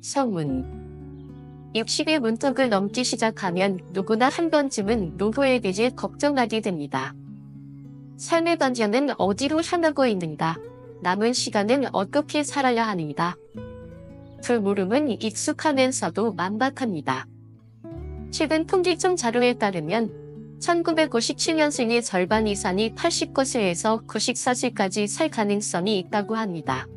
성문. 60의 문턱을 넘기 시작하면 누구나 한 번쯤은 노후에 대해 걱정하게 됩니다. 삶의 방향은 어디로 향하고 있는가? 남은 시간은 어떻게 살아야 하는가? 그 물음은 익숙하면서도 만박합니다. 최근 통계청 자료에 따르면 1957년생의 절반 이상이 89세에서 94세까지 살 가능성이 있다고 합니다.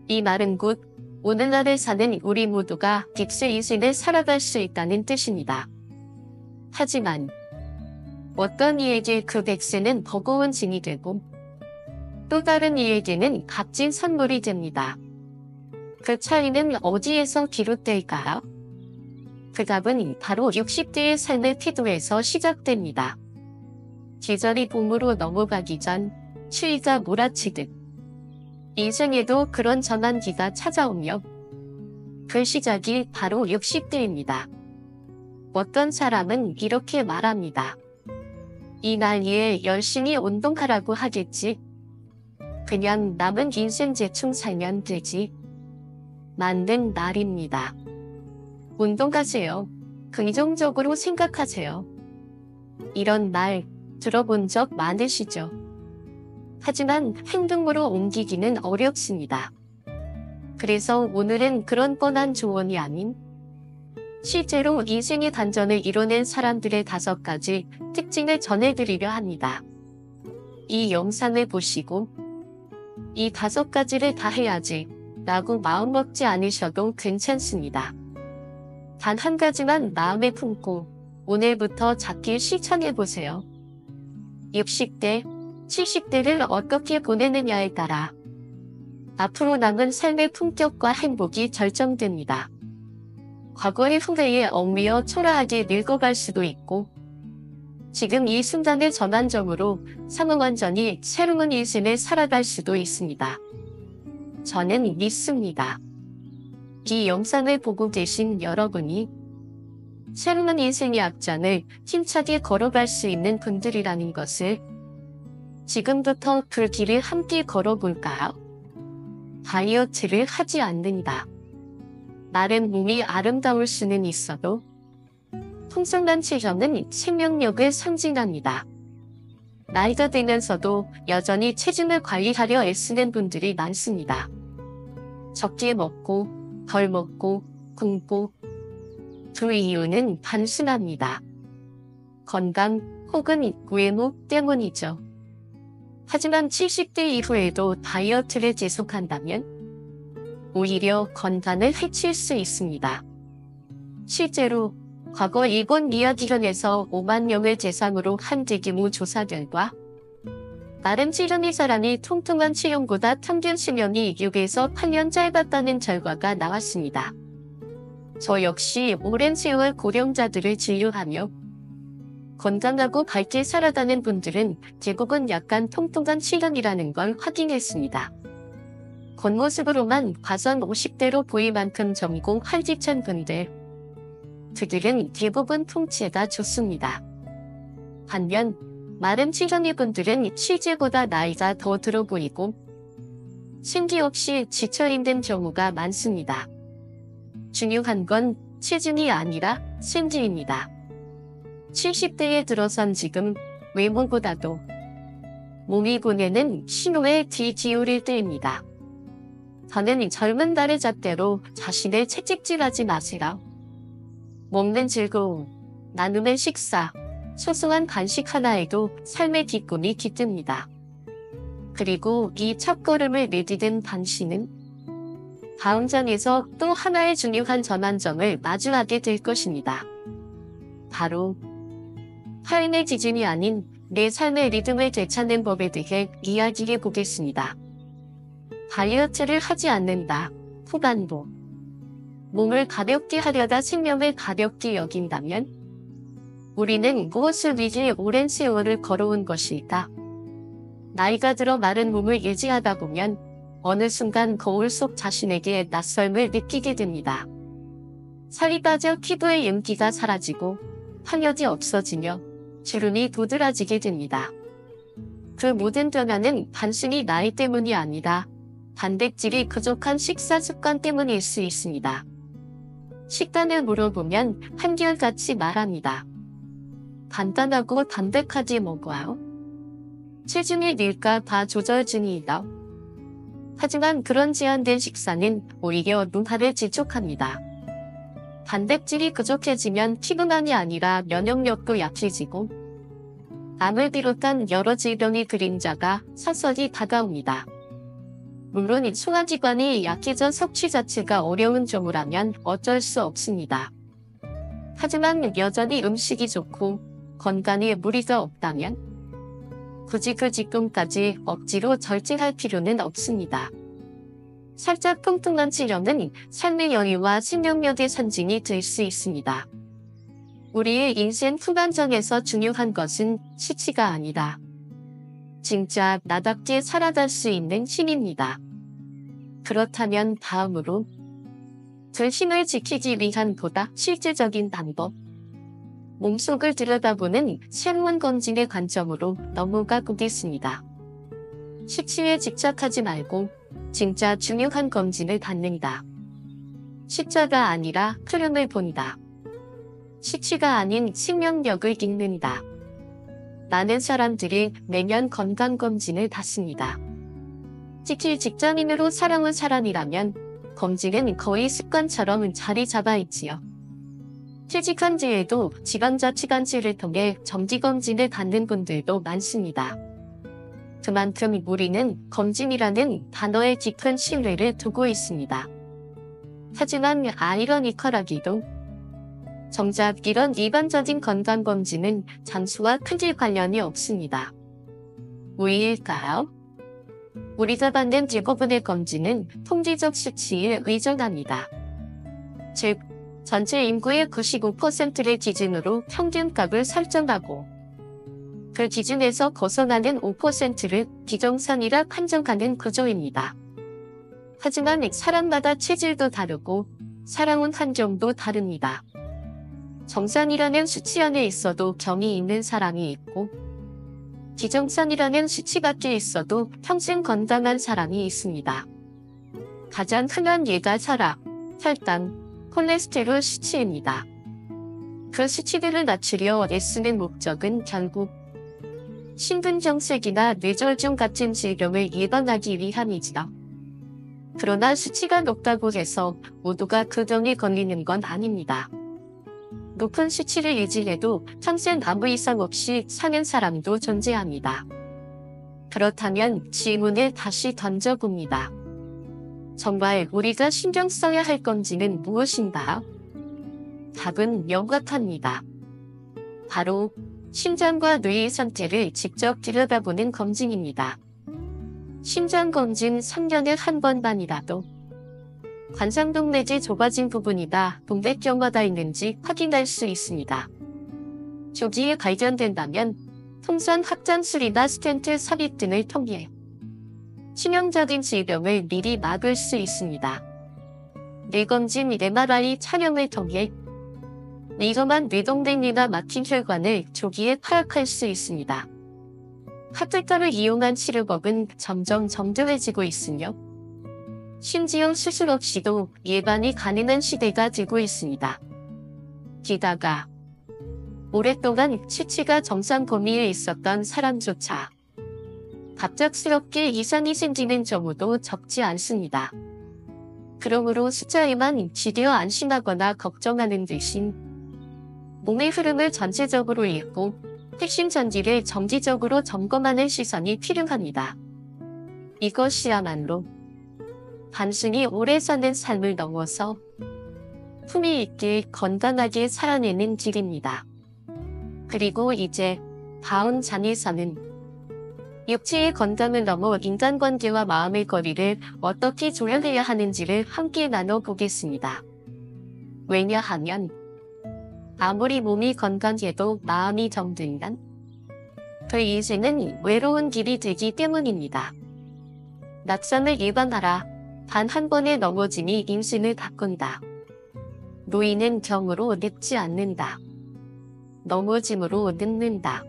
이 말은 곧 오늘날을 사는 우리 모두가 100세 이생을 살아갈 수 있다는 뜻입니다. 하지만 어떤 이에게 그 100세는 버거운 짐이 되고 또 다른 이에게는 값진 선물이 됩니다. 그 차이는 어디에서 비롯될까요? 그 답은 바로 60대의 삶의 태도에서 시작됩니다. 계절이 봄으로 넘어가기 전 추위가 몰아치듯 인생에도 그런 전환기가 찾아오며 그 시작이 바로 60대입니다. 어떤 사람은 이렇게 말합니다. 이 나이에 열심히 운동하라고 하겠지. 그냥 남은 인생 대충 살면 되지. 맞는 말입니다. 운동하세요. 긍정적으로 생각하세요. 이런 말 들어본 적 많으시죠? 하지만 행동으로 옮기기는 어렵습니다. 그래서 오늘은 그런 뻔한 조언이 아닌 실제로 인생의 반전을 이뤄낸 사람들의 5가지 특징을 전해드리려 합니다. 이 영상을 보시고 이 5가지를 다 해야지 라고 마음먹지 않으셔도 괜찮습니다. 단 한 가지만 마음에 품고 오늘부터 작게 실천해보세요. 60대, 70대를 어떻게 보내느냐에 따라 앞으로 남은 삶의 품격과 행복이 결정됩니다. 과거의 후회에 얽매여 초라하게 늙어갈 수도 있고 지금 이 순간의 전환점으로 상호완전히 새로운 인생을 살아갈 수도 있습니다. 저는 믿습니다. 이 영상을 보고 계신 여러분이 새로운 인생의 앞장을 힘차게 걸어갈 수 있는 분들이라는 것을 지금부터 그 길을 함께 걸어볼까요? 다이어트를 하지 않는다. 마른 몸이 아름다울 수는 있어도 풍성한 체형은 생명력을 상징합니다. 나이가 들면서도 여전히 체중을 관리하려 애쓰는 분들이 많습니다. 적게 먹고 덜 먹고 굶고 그 이유는 단순합니다. 건강 혹은 외모 때문이죠. 하지만 70대 이후에도 다이어트를 계속한다면 오히려 건강을 해칠 수 있습니다. 실제로 과거 일본 미야기현에서 5만 명을 대상으로 한 대규모 조사 결과 마른 체형의 사람이 통통한 체형보다 평균 수명이 6에서 8년 짧았다는 결과가 나왔습니다. 저 역시 오랜 세월 고령자들을 진료하며 건강하고 밝게 살아가는 분들은 대부분 약간 통통한 체형이라는 걸 확인했습니다. 겉모습으로만 봐선 50대로 보일 만큼 젊고 활기찬 분들, 그들은 대부분 통체가 좋습니다. 반면 마른 체형의 분들은 실제보다 나이가 더 들어 보이고 생기 없이 지쳐있는 경우가 많습니다. 중요한 건 체중이 아니라 생기입니다. 70대에 들어선 지금 외모보다도 몸이 보내는 신호에 귀 기울일 때입니다. 저는 젊은 날의 잣대로 자신을 채찍질하지 마세요. 먹는 즐거움, 나누는 식사, 소소한 간식 하나에도 삶의 기쁨이 깃듭니다. 그리고 이 첫걸음을 내디딘 당신은 다음 장에서 또 하나의 중요한 전환점을 마주하게 될 것입니다. 바로 타인의 기준이 아닌 내 삶의 리듬을 되찾는 법에 대해 이야기해 보겠습니다. 다이어트를 하지 않는다. 후반부. 몸을 가볍게 하려다 생명을 가볍게 여긴다면 우리는 무엇을 위해 오랜 세월을 걸어온 것일까? 나이가 들어 마른 몸을 유지하다 보면 어느 순간 거울 속 자신에게 낯설음을 느끼게 됩니다. 살이 빠져 피부의 윤기가 사라지고 탄력이 없어지며 주름이 도드라지게 됩니다. 그 모든 변화는 단순히 나이 때문이 아니라 단백질이 부족한 식사 습관 때문일 수 있습니다. 식단을 물어보면 한결같이 말합니다. 간단하고 담백하지 뭐고요? 체중이 늘까 봐 조절 중이다. 하지만 그런 제한된 식사는 오히려 눈알을 질촉합니다. 단백질이 부족해지면 피부만이 아니라 면역력도 약해지고 암을 비롯한 여러 질병의 그림자가 서서히 다가옵니다. 물론 소화기관이 약해져 섭취 자체가 어려운 경우라면 어쩔 수 없습니다. 하지만 여전히 음식이 좋고 건강에 무리가 없다면 굳이 그 직동까지 억지로 절제할 필요는 없습니다. 살짝 통통한 치료는 삶의 여유와 생명력의 상징이 될 수 있습니다. 우리의 인생 후반전에서 중요한 것은 수치가 아니다. 진짜 나답게 살아갈 수 있는 힘입니다. 그렇다면 다음으로 그 힘을 지키기 위한 보다 실질적인 방법. 몸속을 들여다보는 새로운 검진의 관점으로 넘어가 보겠습니다. 수치에 집착하지 말고 진짜 중요한 검진을 받는다. 숫자가 아니라 흐름을 본다. 수치가 아닌 생명력을 읽는다. 많은 사람들이 매년 건강검진을 받습니다. 특히 직장인으로 살아온 사람이라면 검진은 거의 습관처럼 자리 잡아 있지요. 퇴직한 뒤에도 지방자치단체를 통해 정기검진을 받는 분들도 많습니다. 그만큼 우리는 검진이라는 단어에 깊은 신뢰를 두고 있습니다. 하지만 아이러니컬하게도 정작 이런 일반적인 건강검진은 장수와 크게 관련이 없습니다. 왜일까요? 우리가 받는 대부분의 검진은 통계적 수치에 의존합니다. 즉, 전체 인구의 95%를 기준으로 평균값을 설정하고 그 기준에서 벗어나는 5%를 비정상이라 판정하는 구조입니다. 하지만 사람마다 체질도 다르고 살아온 환경도 다릅니다. 정상이라는 수치 안에 있어도 병이 있는 사람이 있고 비정상이라는 수치 밖에 있어도 평생 건강한 사람이 있습니다. 가장 흔한 예가 혈압, 혈당, 콜레스테롤 수치입니다. 그 수치들을 낮추려 애쓰는 목적은 결국 심근경색이나 뇌졸중 같은 질병을 예방하기 위함이지요. 그러나 수치가 높다고 해서 모두가 그 병에 걸리는 건 아닙니다. 높은 수치를 유지해도 평생 아무 이상 없이 사는 사람도 존재합니다. 그렇다면 질문을 다시 던져봅니다. 정말 우리가 신경 써야 할 건지는 무엇인가? 답은 명확합니다. 바로 심장과 뇌의 상태를 직접 들여다보는 검진입니다. 심장검진 3년에 한 번만이라도 관상동 내지 좁아진 부분이다 동맥경화가 있는지 확인할 수 있습니다. 조기에 발견된다면 통선 확장술이나 스텐트 삽입 등을 통해 치명적인 질병을 미리 막을 수 있습니다. 뇌검진 MRI 촬영을 통해 위험한 뇌동맥이나 막힌 혈관을 조기에 파악할 수 있습니다. 합작가를 이용한 치료법은 점점 정교해지고 있으며 심지어 수술 없이도 예방이 가능한 시대가 되고 있습니다. 게다가 오랫동안 수치가 정상 범위에 있었던 사람조차 갑작스럽게 이상이 생기는 경우도 적지 않습니다. 그러므로 숫자에만 지려 안심하거나 걱정하는 대신 몸의 흐름을 전체적으로 읽고 핵심 전기를 정기적으로 점검하는 시선이 필요합니다. 이것이야말로 단순히 오래 사는 삶을 넘어서 품위 있게 건강하게 살아내는 길입니다. 그리고 이제 다음 장에서는 육체의 건강을 넘어 인간관계와 마음의 거리를 어떻게 조율해야 하는지를 함께 나눠보겠습니다. 왜냐하면 아무리 몸이 건강해도 마음이 정들면 그 인생은 외로운 길이 되기 때문입니다. 낙상을 예방하라. 단 한 번의 넘어짐이 인생을 바꾼다. 노인은 병으로 늙지 않는다. 넘어짐으로 늙는다.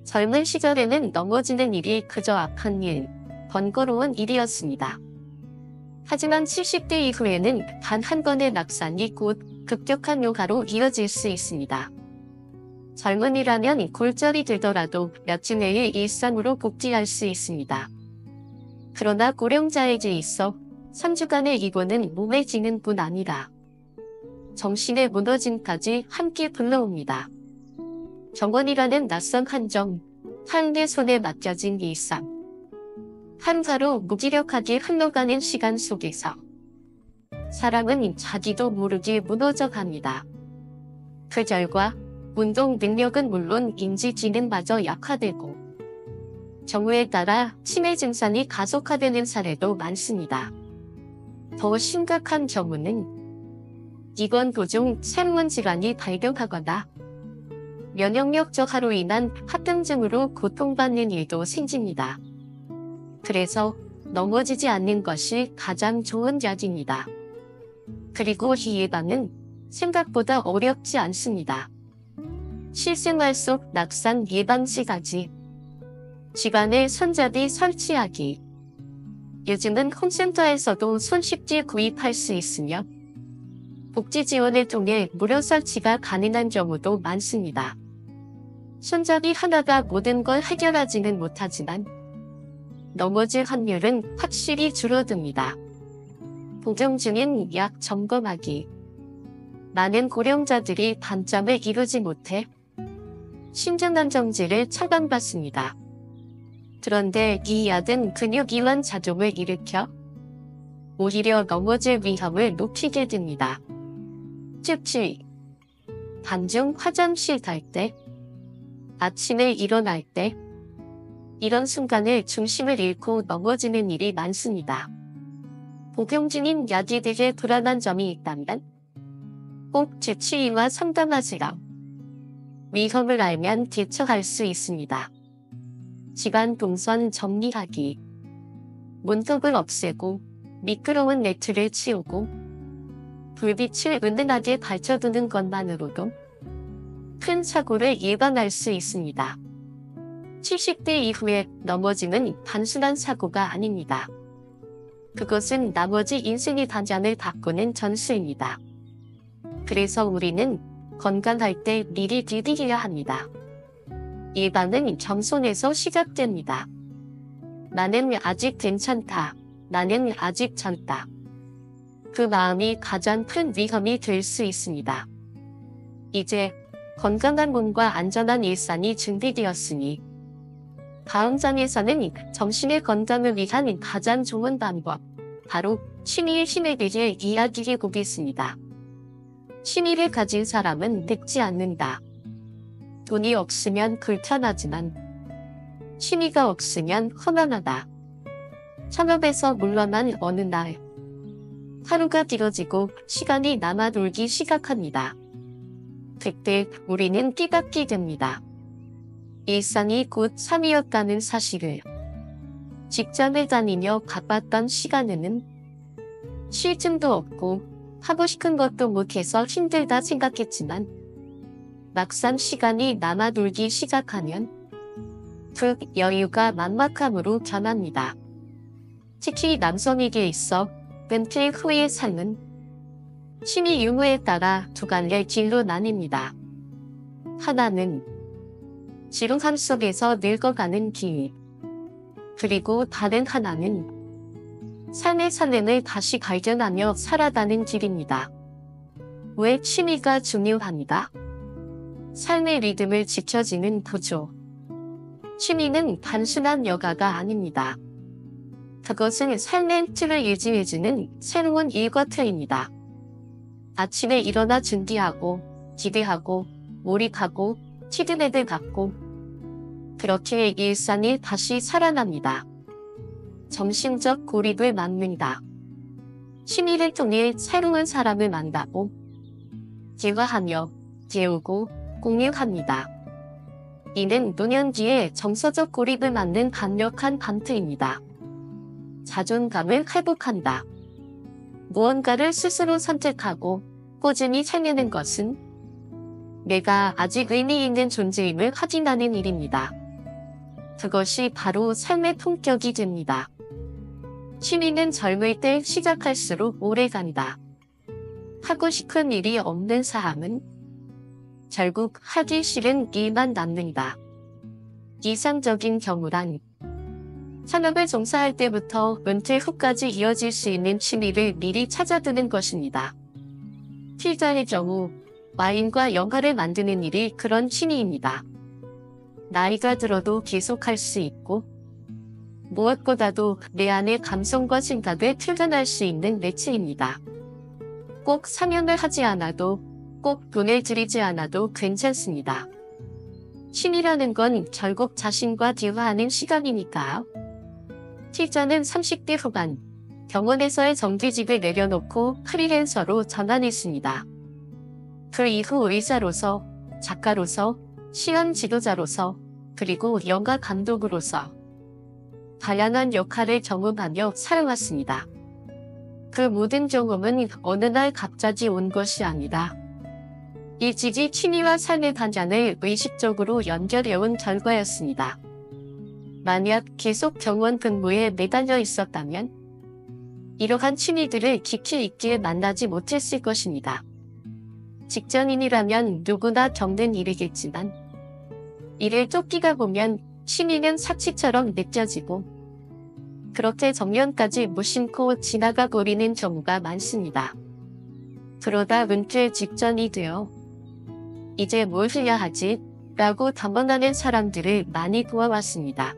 젊은 시절에는 넘어지는 일이 그저 악한 일, 번거로운 일이었습니다. 하지만 70대 이후에는 단 한 번의 낙상이 곧 급격한 요가로 이어질 수 있습니다. 젊은이라면 골절이 되더라도 며칠 내에 일상으로 복귀할 수 있습니다. 그러나 고령자에게 있어 3주간의 이고는 몸에 지는 뿐 아니라 정신의 무너짐까지 함께 불러옵니다. 정원이라는 낯선 한정, 삶의 손에 맡겨진 일상. 하루하루 무기력하게 흘러가는 시간 속에서 사람은 자기도 모르게 무너져 갑니다. 그 결과 운동 능력은 물론 인지 기능마저 약화되고 경우에 따라 치매 증상이 가속화되는 사례도 많습니다. 더 심각한 경우는 입원 도중 샘문 질환이 발병하거나 면역력 저하로 인한 합병증으로 고통받는 일도 생깁니다. 그래서 넘어지지 않는 것이 가장 좋은 약입니다. 그리고 이 예방은 생각보다 어렵지 않습니다. 실생활 속 낙상 예방 시가지, 집안에 손잡이 설치하기. 요즘은 홈센터에서도 손쉽게 구입할 수 있으며 복지 지원을 통해 무료 설치가 가능한 경우도 많습니다. 손잡이 하나가 모든 걸 해결하지는 못하지만 넘어질 확률은 확실히 줄어듭니다. 복용 중인 약 점검하기. 많은 고령자들이 반점을 이루지 못해 심장안정제를 처방받습니다. 그런데 이 약은 근육 이완 작용을 일으켜 오히려 넘어질 위험을 높이게 됩니다. 특히 밤중 화장실 갈 때, 아침에 일어날 때, 이런 순간에 중심을 잃고 넘어지는 일이 많습니다. 복용 중인 약에 대해 불안한 점이 있다면 꼭 주치의와 상담하세요. 위험을 알면 대처할 수 있습니다. 집안 동선 정리하기. 문턱을 없애고 미끄러운 매트를 치우고 불빛을 은은하게 밝혀두는 것만으로도 큰 사고를 예방할 수 있습니다. 70대 이후에 넘어짐은 단순한 사고가 아닙니다. 그것은 나머지 인생의 단장을 바꾸는 전수입니다. 그래서 우리는 건강할 때 미리 디디해야 합니다. 예방은 겸손에서 시작됩니다. 나는 아직 괜찮다. 나는 아직 젊다. 그 마음이 가장 큰 위험이 될 수 있습니다. 이제 건강한 몸과 안전한 일상이 준비되었으니 다음 장에서는 정신의 건강을 위한 가장 좋은 방법, 바로 취미의 힘에 대해 이야기해 보겠습니다. 취미를 가진 사람은 늙지 않는다. 돈이 없으면 불편하지만 취미가 없으면 험한하다. 창업에서 물러난 어느 날, 하루가 길어지고 시간이 남아 돌기 시작합니다. 그때 우리는 깨닫게 됩니다. 일상이 곧 삶이었다는 사실을. 직장을 다니며 바빴던 시간에는 쉴 틈도 없고 하고 싶은 것도 못해서 힘들다 생각했지만 막상 시간이 남아 돌기 시작하면 그 여유가 막막함으로 변합니다. 특히 남성에게 있어 은퇴 후의 삶은 취미 유무에 따라 두 갈래 길로 나뉩니다. 하나는 지루함 속에서 늙어가는 길, 그리고 다른 하나는 삶의 설렘을 다시 발견하며 살아가는 길입니다. 왜 취미가 중요합니다. 삶의 리듬을 지켜주는 구조. 취미는 단순한 여가가 아닙니다. 그것은 삶의 틀을 유지해주는 새로운 일과터입니다. 아침에 일어나 준비하고, 기대하고, 몰입하고, 피드백을 받고, 그렇게 일상이 다시 살아납니다. 정신적 고립을 막는다. 취미를 통해 새로운 사람을 만나고, 대화하며, 배우고, 공유합니다. 이는 노년 뒤에 정서적 고립을 막는 강력한 방패입니다. 자존감을 회복한다. 무언가를 스스로 선택하고 꾸준히 챙기는 것은 내가 아직 의미 있는 존재임을 확인하는 일입니다. 그것이 바로 삶의 품격이 됩니다. 취미는 젊을 때 시작할수록 오래간다. 하고 싶은 일이 없는 사람은 결국 하기 싫은 일만 남는다. 이상적인 경우란 산업을 종사할 때부터 은퇴 후까지 이어질 수 있는 취미를 미리 찾아두는 것입니다. 필자의 경우 와인과 영화를 만드는 일이 그런 취미입니다. 나이가 들어도 계속할 수 있고 무엇보다도 내 안의 감성과 생각을 표현할 수 있는 매체입니다. 꼭 상영을 하지 않아도 꼭 돈을 들이지 않아도 괜찮습니다. 취미라는 건 결국 자신과 대화하는 시간이니까요. 필자는 30대 후반 병원에서의 정규직을 내려놓고 프리랜서로 전환했습니다. 그 이후 의사로서, 작가로서, 시연 지도자로서, 그리고 영화 감독으로서 다양한 역할을 경험하며 살아왔습니다. 그 모든 경험은 어느 날 갑자기 온 것이 아니라 일찍이 취미와 삶의 방향을 의식적으로 연결해온 결과였습니다. 만약 계속 병원 근무에 매달려 있었다면 이러한 취미들을 깊이 있게 만나지 못했을 것입니다. 직장인이라면 누구나 겪는 일이겠지만 이를 쫓기다 보면 취미는 사치처럼 느껴지고 그렇게 정년까지 무심코 지나가 버리는 경우가 많습니다. 그러다 은퇴 직전이 되어 이제 뭘 해야 하지? 라고 당황하는 사람들을 많이 보아왔습니다.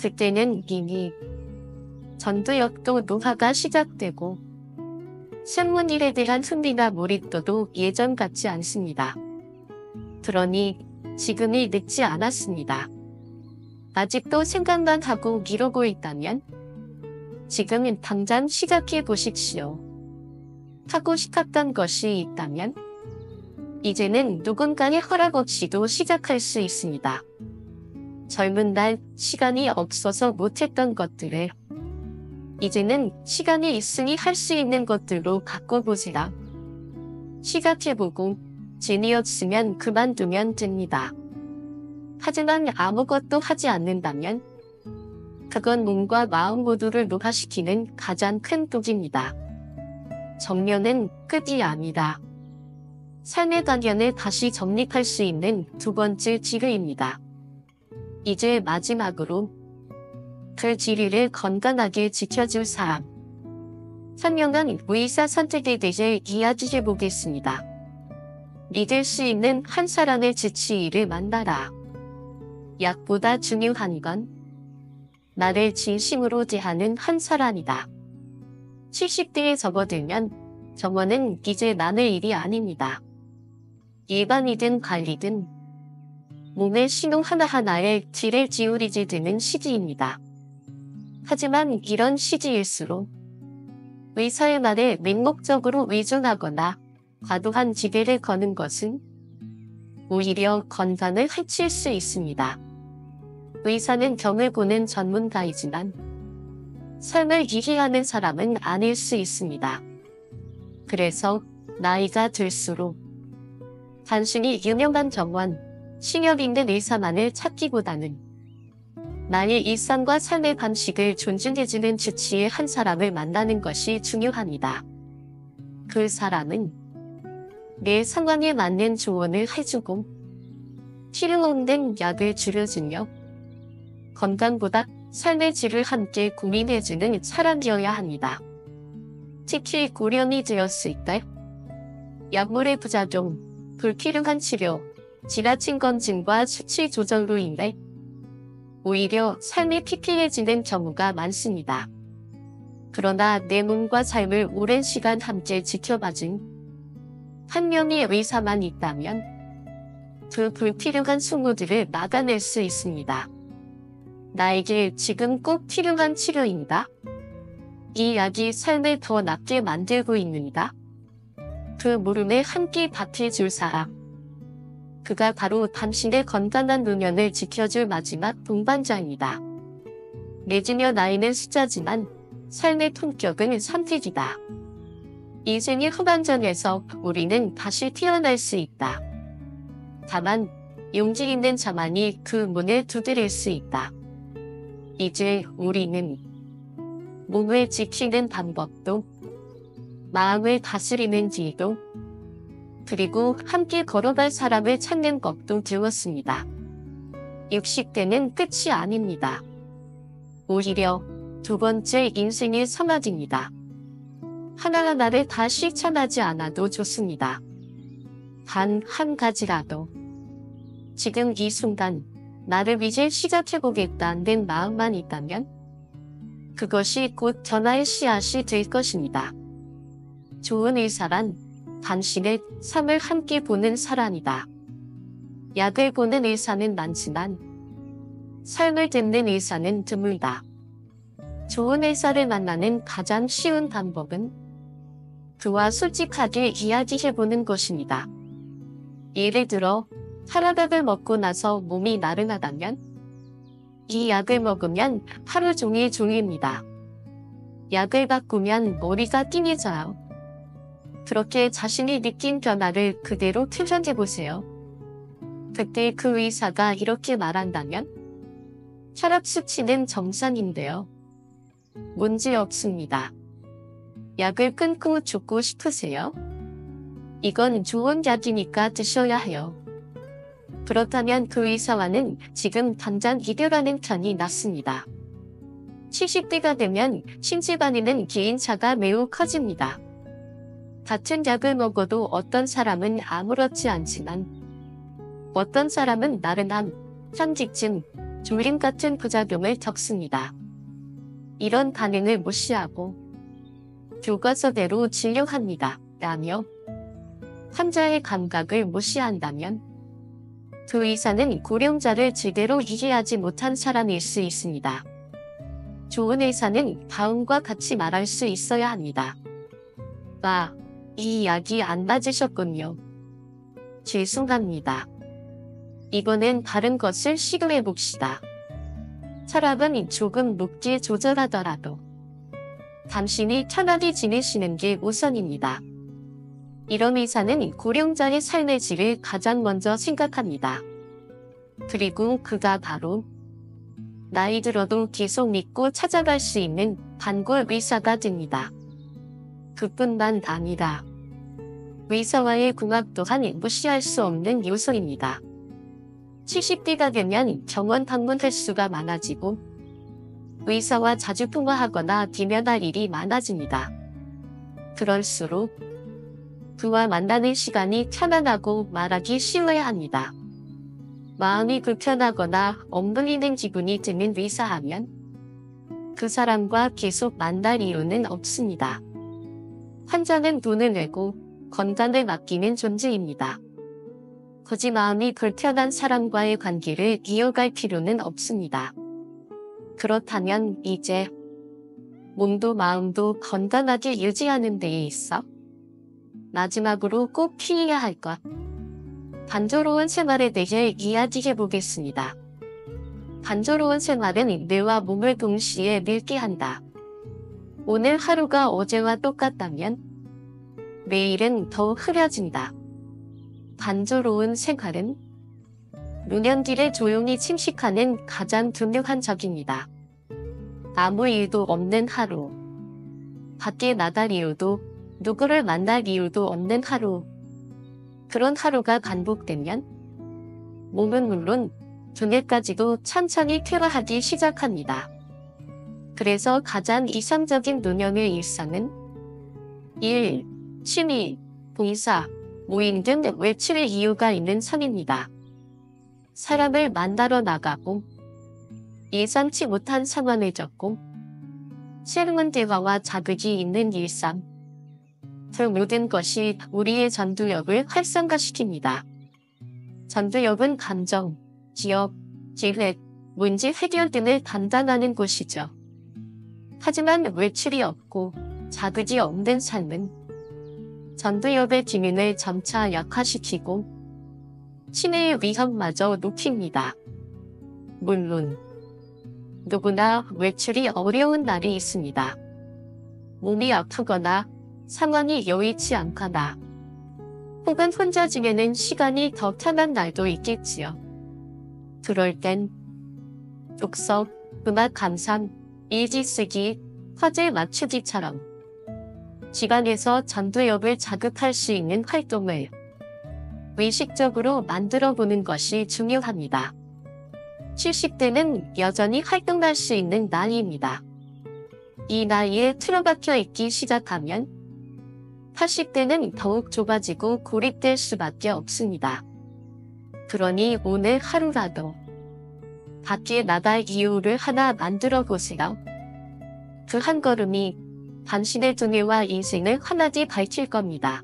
그때는 이미 전두엽도 노화가 시작되고 생문일에 대한 흥미나 몰입도도 예전 같지 않습니다. 그러니 지금이 늦지 않았습니다. 아직도 생각만 하고 미루고 있다면 지금은 당장 시작해 보십시오. 하고 싶었던 것이 있다면 이제는 누군가의 허락 없이도 시작할 수 있습니다. 젊은 날 시간이 없어서 못했던 것들을 이제는 시간이 있으니 할 수 있는 것들로 바꿔보시라. 시작해보고 재미없으면 그만두면 됩니다. 하지만 아무것도 하지 않는다면 그건 몸과 마음 모두를 노화시키는 가장 큰 독입니다. 정년은 끝이 아니다. 삶의 단연을 다시 정립할 수 있는 두 번째 지뢰입니다. 이제 마지막으로 그 지뢰를 건강하게 지켜줄 사람. 현명한 의사 선택에 대해 이야기해 보겠습니다. 믿을 수 있는 한 사람의 지치의를 만나라. 약보다 중요한 건 나를 진심으로 대하는 한 사람이다. 70대에 접어들면 정원은 이제 나눌 일이 아닙니다. 일반이든 관리든 몸의 신호 하나하나에 질을 지우리게 되는 시기입니다. 하지만 이런 시기일수록 의사의 말에 맹목적으로 의존하거나 과도한 기대를 거는 것은 오히려 건강을 해칠 수 있습니다. 의사는 병을 보는 전문가이지만 삶을 이해하는 사람은 아닐 수 있습니다. 그래서 나이가 들수록 단순히 유명한 정원, 신협 있는 의사만을 찾기보다는 나의 일상과 삶의 방식을 존중해주는 주치의 한 사람을 만나는 것이 중요합니다. 그 사람은 내 상황에 맞는 조언을 해주고 필요 없는 약을 줄여주며 건강보다 삶의 질을 함께 고민해주는 사람이어야 합니다. 특히 고령이 되었을 때 약물의 부작용, 불필요한 치료, 지나친 검진과 수치 조절로 인해 오히려 삶이 피폐해지는 경우가 많습니다. 그러나 내 몸과 삶을 오랜 시간 함께 지켜봐준 한 명의 의사만 있다면 그 불필요한 수모들을 막아낼 수 있습니다. 나에게 지금 꼭 필요한 치료입니다. 이 약이 삶을 더 낫게 만들고 있는가? 그 물음에 함께 답해줄 사람. 그가 바로 당신의 건강한 노년을 지켜줄 마지막 동반자입니다. 내지며 나이는 숫자지만 삶의 품격은 선택이다. 인생의 후반전에서 우리는 다시 태어날 수 있다. 다만 용기 있는 자만이 그 문을 두드릴 수 있다. 이제 우리는 몸을 지키는 방법도, 마음을 다스리는 지도, 그리고 함께 걸어갈 사람을 찾는 법도 배웠습니다. 60대는 끝이 아닙니다. 오히려 두 번째 인생의 서막입니다. 하나하나를 다 실천하지 않아도 좋습니다. 단 한 가지라도. 지금 이 순간 나를 이제 시작해보겠다는 마음만 있다면 그것이 곧 변화의 씨앗이 될 것입니다. 좋은 의사란 당신의 삶을 함께 보는 사람이다. 약을 보는 의사는 많지만 삶을 듣는 의사는 드물다. 좋은 의사를 만나는 가장 쉬운 방법은 그와 솔직하게 이야기해보는 것입니다. 예를 들어 하라닥을 먹고 나서 몸이 나른하다면 이 약을 먹으면 하루 종일 졸립니다. 약을 바꾸면 머리가 띵해져요. 그렇게 자신이 느낀 변화를 그대로 표현해보세요. 그때 그 의사가 이렇게 말한다면 혈압 수치는 정상인데요. 문제 없습니다. 약을 끊고 죽고 싶으세요? 이건 좋은 약이니까 드셔야 해요. 그렇다면 그 의사와는 지금 당장 이별하는 편이 낫습니다. 70대가 되면 심지반이는 개인차가 매우 커집니다. 같은 약을 먹어도 어떤 사람은 아무렇지 않지만 어떤 사람은 나른함, 현직증, 졸림 같은 부작용을 겪습니다. 이런 반응을 무시하고 교과서대로 진료합니다. 라며 환자의 감각을 무시한다면 그 의사는 고령자를 제대로 이해하지 못한 사람일 수 있습니다. 좋은 의사는 다음과 같이 말할 수 있어야 합니다. 이 약이 안 맞으셨군요. 죄송합니다. 이번엔 다른 것을 시도해 봅시다. 혈압은 조금 높게 조절하더라도 당신이 편하게 지내시는 게 우선입니다. 이런 의사는 고령자의 삶의 질을 가장 먼저 생각합니다. 그리고 그가 바로 나이 들어도 계속 믿고 찾아갈 수 있는 단골 의사가 됩니다. 그뿐만 아니라 의사와의 궁합 또한 무시할 수 없는 요소입니다. 70대가 되면 병원 방문 횟수가 많아지고 의사와 자주 통화하거나 대면할 일이 많아집니다. 그럴수록 그와 만나는 시간이 편안하고 말하기 쉬워야 합니다. 마음이 불편하거나 엉뚱리는 기분이 드는 의사하면 그 사람과 계속 만날 이유는 없습니다. 환자는 돈을 내고 건강을 맡기는 존재입니다. 굳이 마음이 불편한 사람과의 관계를 이어갈 필요는 없습니다. 그렇다면 이제 몸도 마음도 건강하게 유지하는 데에 있어 마지막으로 꼭 피해야 할 것, 단조로운 생활에 대해 이야기해 보겠습니다. 단조로운 생활은 뇌와 몸을 동시에 늙게 한다. 오늘 하루가 어제와 똑같다면 내일은 더욱 흐려진다. 단조로운 생활은 노년기를 조용히 침식하는 가장 둔력한 적입니다. 아무 일도 없는 하루, 밖에 나갈 이유도 누구를 만날 이유도 없는 하루. 그런 하루가 반복되면 몸은 물론 두뇌까지도 천천히 퇴화하기 시작합니다. 그래서 가장 이상적인 노년의 일상은 일, 취미, 봉사, 모임 등 외출의 이유가 있는 삶입니다. 사람을 만나러 나가고 예상치 못한 상황을 겪고 새로운 대화와 자극이 있는 일상. 그 모든 것이 우리의 전두엽을 활성화시킵니다. 전두엽은 감정, 기억, 계획, 문제 해결 등을 담당하는 곳이죠. 하지만 외출이 없고 자극이 없는 삶은 전두엽의 기능을 점차 약화시키고 치매의 위험마저 높입니다. 물론 누구나 외출이 어려운 날이 있습니다. 몸이 아프거나 상황이 여의치 않거나 혹은 혼자 지내는 시간이 더 편한 날도 있겠지요. 그럴 땐 독서, 음악 감상, 일기 쓰기, 화제 맞추기처럼 집안에서 전두엽을 자극할 수 있는 활동을 의식적으로 만들어 보는 것이 중요합니다. 70대는 여전히 활동할 수 있는 나이입니다. 이 나이에 틀어박혀 있기 시작하면 80대는 더욱 좁아지고 고립될 수밖에 없습니다. 그러니 오늘 하루라도 밖에 나갈 이유를 하나 만들어 보세요. 그 한 걸음이 당신의 두뇌와 인생을 하나씩 밝힐 겁니다.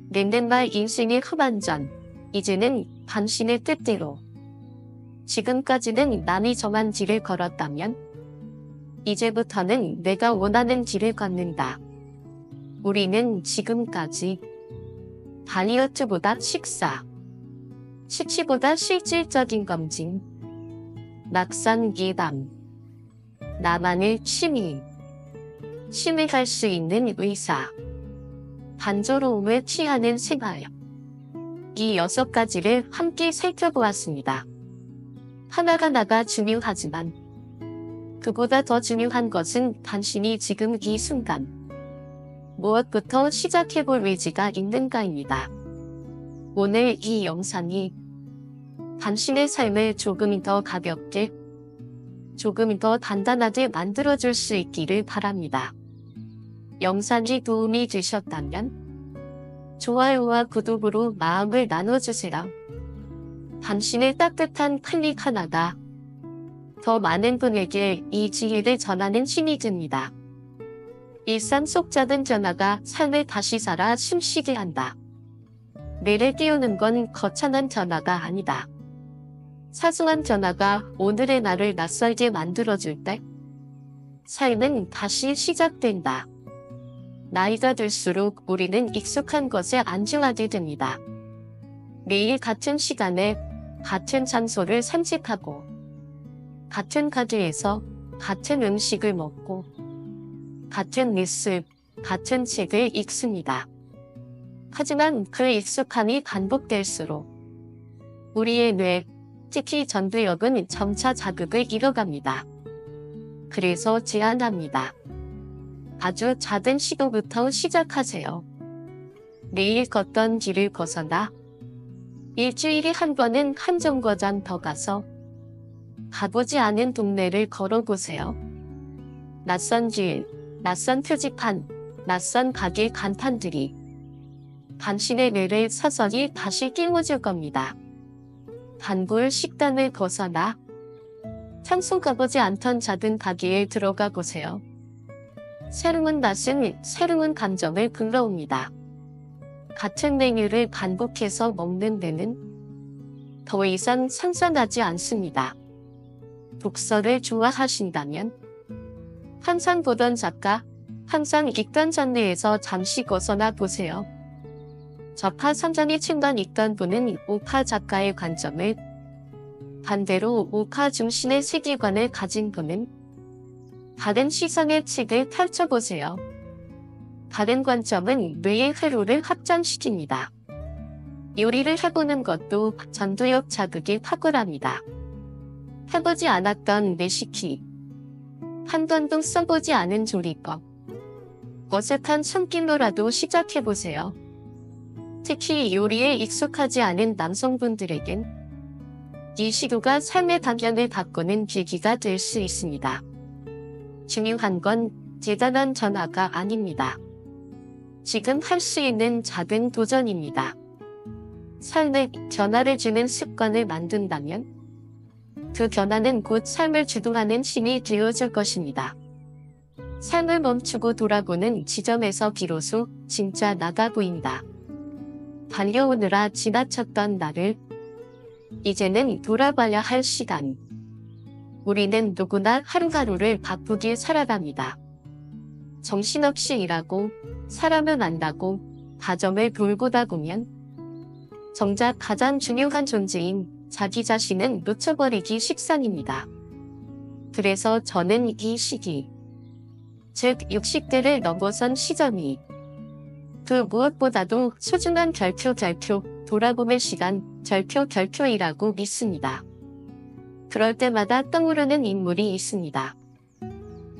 맨날 인생의 후반전, 이제는 당신의 뜻대로. 지금까지는 남이 정한 길을 걸었다면 이제부터는 내가 원하는 길을 걷는다. 우리는 지금까지 다이어트보다 식사, 식시보다 실질적인 검진, 낙산 기담, 나만의 취미, 취미할 수 있는 의사, 단조로움을 취하는 생활. 이 6가지를 함께 살펴보았습니다. 하나하나가 중요하지만 그보다 더 중요한 것은 당신이 지금 이 순간 무엇부터 시작해볼 의지가 있는가입니다. 오늘 이 영상이 당신의 삶을 조금 더 가볍게, 조금 더 단단하게 만들어줄 수 있기를 바랍니다. 영상이 도움이 되셨다면 좋아요와 구독으로 마음을 나눠주세요. 당신의 따뜻한 클릭 하나가 더 많은 분에게 이 지혜를 전하는 힘이 됩니다. 일상 속 작은 변화가 삶을 다시 살아 숨쉬게 한다. 뇌를 깨우는 건 거창한 변화가 아니다. 사소한 변화가 오늘의 나를 낯설게 만들어줄 때 삶은 다시 시작된다. 나이가 들수록 우리는 익숙한 것에 안주하게 됩니다. 매일 같은 시간에 같은 장소를 산책하고 같은 가게에서 같은 음식을 먹고 같은 뉴스, 같은 책을 읽습니다. 하지만 그 익숙함이 반복될수록 우리의 뇌, 특히 전두엽은 점차 자극을 잃어갑니다. 그래서 제안합니다. 아주 작은 시도부터 시작하세요. 매일 걷던 길을 벗어나 일주일에 한 번은 한 정거장 더 가서 가보지 않은 동네를 걸어보세요. 낯선 길, 낯선 표지판, 낯선 가게 간판들이 당신의 뇌를 서서히 다시 깨워줄 겁니다. 단골 식당을 벗어나 평소 가보지 않던 작은 가게에 들어가 보세요. 새로운 맛은 새로운 감정을 불러옵니다. 같은 메뉴를 반복해서 먹는 데는 더 이상 상상하지 않습니다. 독서를 좋아하신다면 항상 보던 작가, 항상 읽던 장르에서 잠시 벗어나 보세요. 저파 선장이 책만 읽던 분은 오카 작가의 관점을, 반대로 오카 중심의 세계관을 가진 분은 다른 시선의 책을 펼쳐보세요. 다른 관점은 뇌의 회로를 확장시킵니다. 요리를 해보는 것도 전두엽 자극이 탁월합니다. 해보지 않았던 레시피, 한 번도 써보지 않은 조리법, 어색한 손길로라도 시작해보세요. 특히 요리에 익숙하지 않은 남성분들에겐 이 시도가 삶의 방향을 바꾸는 계기가 될 수 있습니다. 중요한 건 대단한 변화가 아닙니다. 지금 할 수 있는 작은 도전입니다. 삶에 변화를 주는 습관을 만든다면 그 변화는 곧 삶을 주도하는 힘이 되어줄 것입니다. 삶을 멈추고 돌아보는 지점에서 비로소 진짜 나가 보인다. 달려오느라 지나쳤던 나를 이제는 돌아봐야 할 시간. 우리는 누구나 하루하루를 바쁘게 살아갑니다. 정신없이 일하고 사람을 만나고 가정을 돌보다 보면 정작 가장 중요한 존재인 자기 자신은 놓쳐버리기 십상입니다. 그래서 저는 이 시기, 즉 60대를 넘어선 시점이 그 무엇보다도 소중한 결표 돌아보는 시간 결표이라고 믿습니다. 그럴 때마다 떠오르는 인물이 있습니다.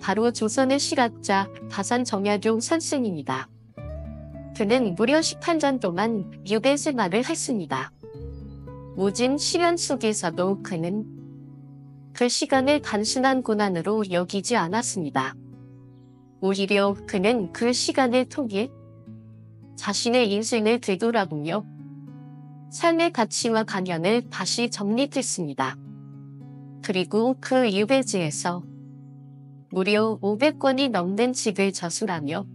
바로 조선의 실학자 다산 정약용 선생입니다. 그는 무려 18년 동안 유배 생활을 했습니다. 모진 시련 속에서도 그는 그 시간을 단순한 고난으로 여기지 않았습니다. 오히려 그는 그 시간을 통해 자신의 인생을 되돌아보며 삶의 가치와 관연을 다시 정립했습니다. 그리고 그 유배지에서 무려 500권이 넘는 책을 저술하며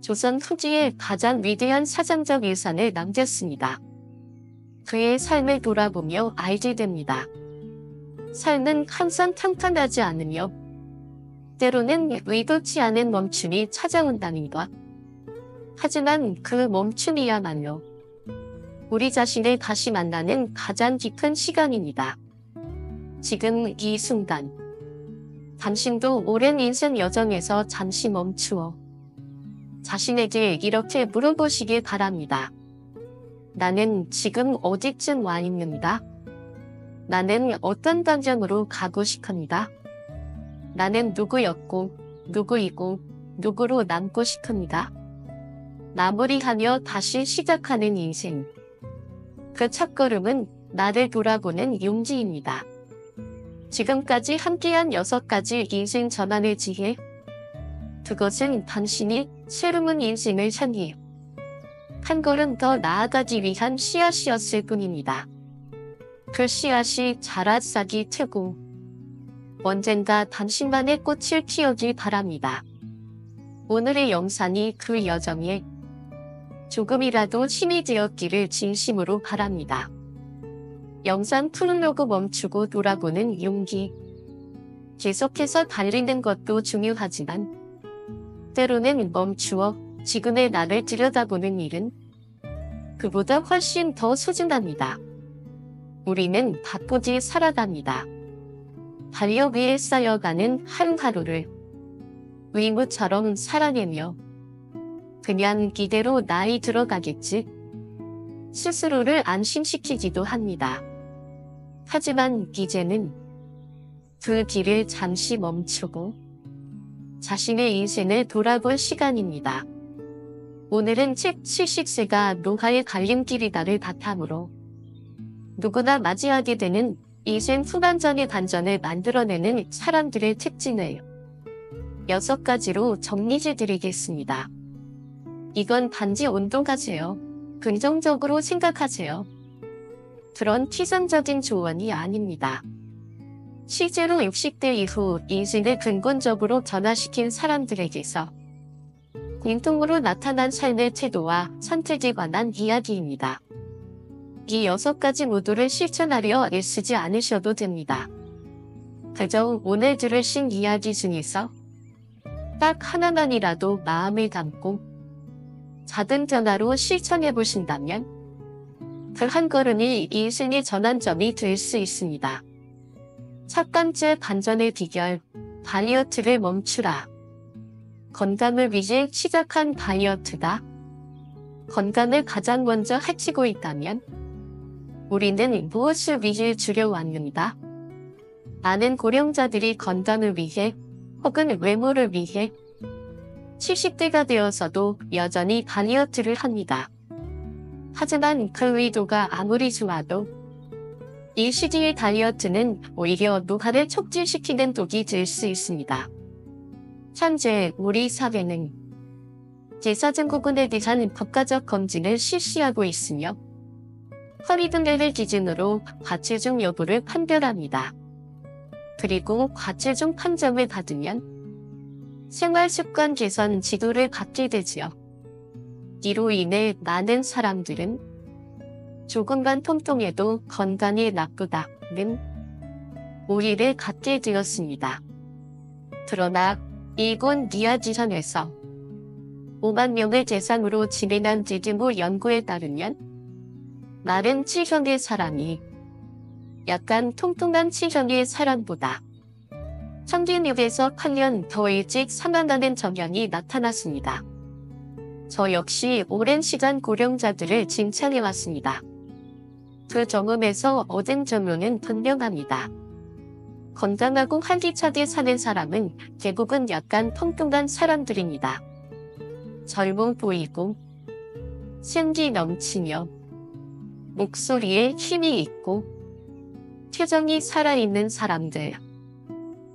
조선 후기의 가장 위대한 사상적 유산을 남겼습니다. 그의 삶을 돌아보며 알게 됩니다. 삶은 항상 평탄하지 않으며 때로는 의도치 않은 멈춤이 찾아온다는 것. 하지만 그 멈춤이야말로 우리 자신을 다시 만나는 가장 깊은 시간입니다. 지금 이 순간, 당신도 오랜 인생 여정에서 잠시 멈추어 자신에게 이렇게 물어보시길 바랍니다. 나는 지금 어디쯤 와 있는가? 나는 어떤 방향으로 가고 싶은가? 나는 누구였고, 누구이고, 누구로 남고 싶은가? 마무리하며 다시 시작하는 인생. 그 첫걸음은 나를 돌아보는 용기입니다. 지금까지 함께한 6가지 인생 전환의 지혜. 그것은 당신이 새로운 인생을 향해 한 걸음 더 나아가기 위한 씨앗이었을 뿐입니다. 그 씨앗이 자라 싹이 트고 언젠가 당신만의 꽃을 피우길 바랍니다. 오늘의 영상이 그 여정에 조금이라도 힘이 되었기를 진심으로 바랍니다. 영상 풀로고 멈추고 돌아보는 용기. 계속해서 달리는 것도 중요하지만 때로는 멈추어 지금의 나를 들여다보는 일은 그보다 훨씬 더 소중합니다. 우리는 바쁘게 살아갑니다. 달력 위에 쌓여가는 하루하루를 의무처럼 살아내며 그냥 이대로 나이 들어가겠지 스스로를 안심시키기도 합니다. 하지만 이제는 그 길을 잠시 멈추고 자신의 인생을 돌아볼 시간입니다. 오늘은 책 70세가 노화의 갈림길이다를 바탕으로 누구나 맞이하게 되는 인생 후반전의 반전을 만들어내는 사람들의 특징을 6가지로 정리해드리겠습니다. 이건 단지 운동하세요. 긍정적으로 생각하세요. 그런 피상적인 조언이 아닙니다. 실제로 60대 이후 인생을 근본적으로 변화시킨 사람들에게서 공통으로 나타난 삶의 태도와 선택에 관한 이야기입니다. 이 6가지 모두를 실천하려 애쓰지 않으셔도 됩니다. 그저 오늘 들으신 이야기 중에서 딱 하나만이라도 마음을 담고 작은 변화로 실천해 보신다면 그 한 걸음이 인생의 전환점이 될 수 있습니다. 첫 번째 반전의 비결, 다이어트를 멈추라. 건강을 위해 시작한 다이어트다. 건강을 가장 먼저 해치고 있다면 우리는 무엇을 위해 줄여왔는가? 많은 고령자들이 건강을 위해 혹은 외모를 위해 70대가 되어서도 여전히 다이어트를 합니다. 하지만 그 의도가 아무리 좋아도 이 시기의 다이어트는 오히려 노화를 촉진시키는 독이 될 수 있습니다. 현재 우리 사회는 제사증후군에 대한 법과적 검진을 실시하고 있으며 허리 등을 기준으로 과체중 여부를 판별합니다. 그리고 과체중 판정을 받으면 생활습관 개선 지도를 받게 되지요. 이로 인해 많은 사람들은 조금만 통통해도 건강에 나쁘다는 오해를 갖게 되었습니다. 그러나 일본 니아지선에서 5만 명을 대상으로 진행한 대규모 연구에 따르면 마른 체형의 사람이 약간 통통한 체형의 사람보다 평균 6에서 8년 더 일찍 사망하는 경향이 나타났습니다. 저 역시 오랜 시간 고령자들을 칭찬해왔습니다. 그 경험에서 얻은 결론은 분명합니다. 건강하고 활기차게 사는 사람은 대부분 약간 통통한 사람들입니다. 젊어 보이고 생기 넘치며 목소리에 힘이 있고 표정이 살아있는 사람들.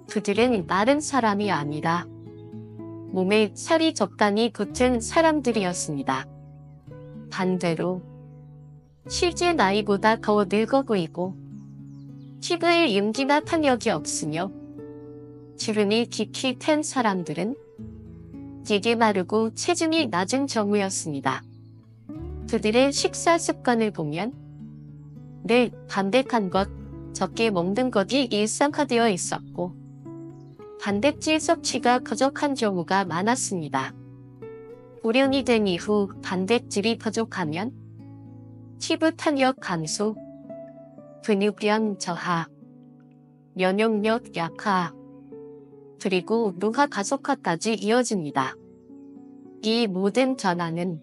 그들은 마른 사람이 아니라 몸에 살이 적당히 붙은 사람들이었습니다. 반대로 실제 나이보다 더 늙어 보이고 피부에 윤기나 탄력이 없으며 주름이 깊이 팬 사람들은 되게 마르고 체중이 낮은 경우였습니다. 그들의 식사 습관을 보면 늘 담백한 것, 적게 먹는 것이 일상화되어 있었고 단백질 섭취가 부족한 경우가 많았습니다. 고령이 된 이후 단백질이 부족하면 피부 탄력 감소, 근육량 저하, 면역력 약화, 그리고 노화 가속화까지 이어집니다. 이 모든 변화는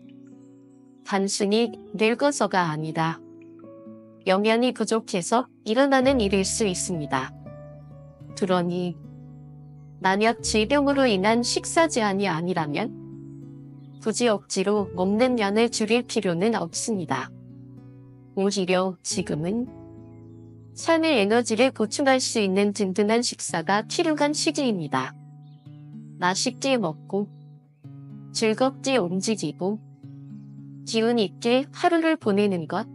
단순히 늙어서가 아니라 영양이 부족해서 일어나는 일일 수 있습니다. 그러니 만약 질병으로 인한 식사 제한이 아니라면 굳이 억지로 먹는 양을 줄일 필요는 없습니다. 오히려 지금은 삶의 에너지를 보충할 수 있는 든든한 식사가 필요한 시기입니다. 맛있게 먹고 즐겁게 움직이고 기운 있게 하루를 보내는 것,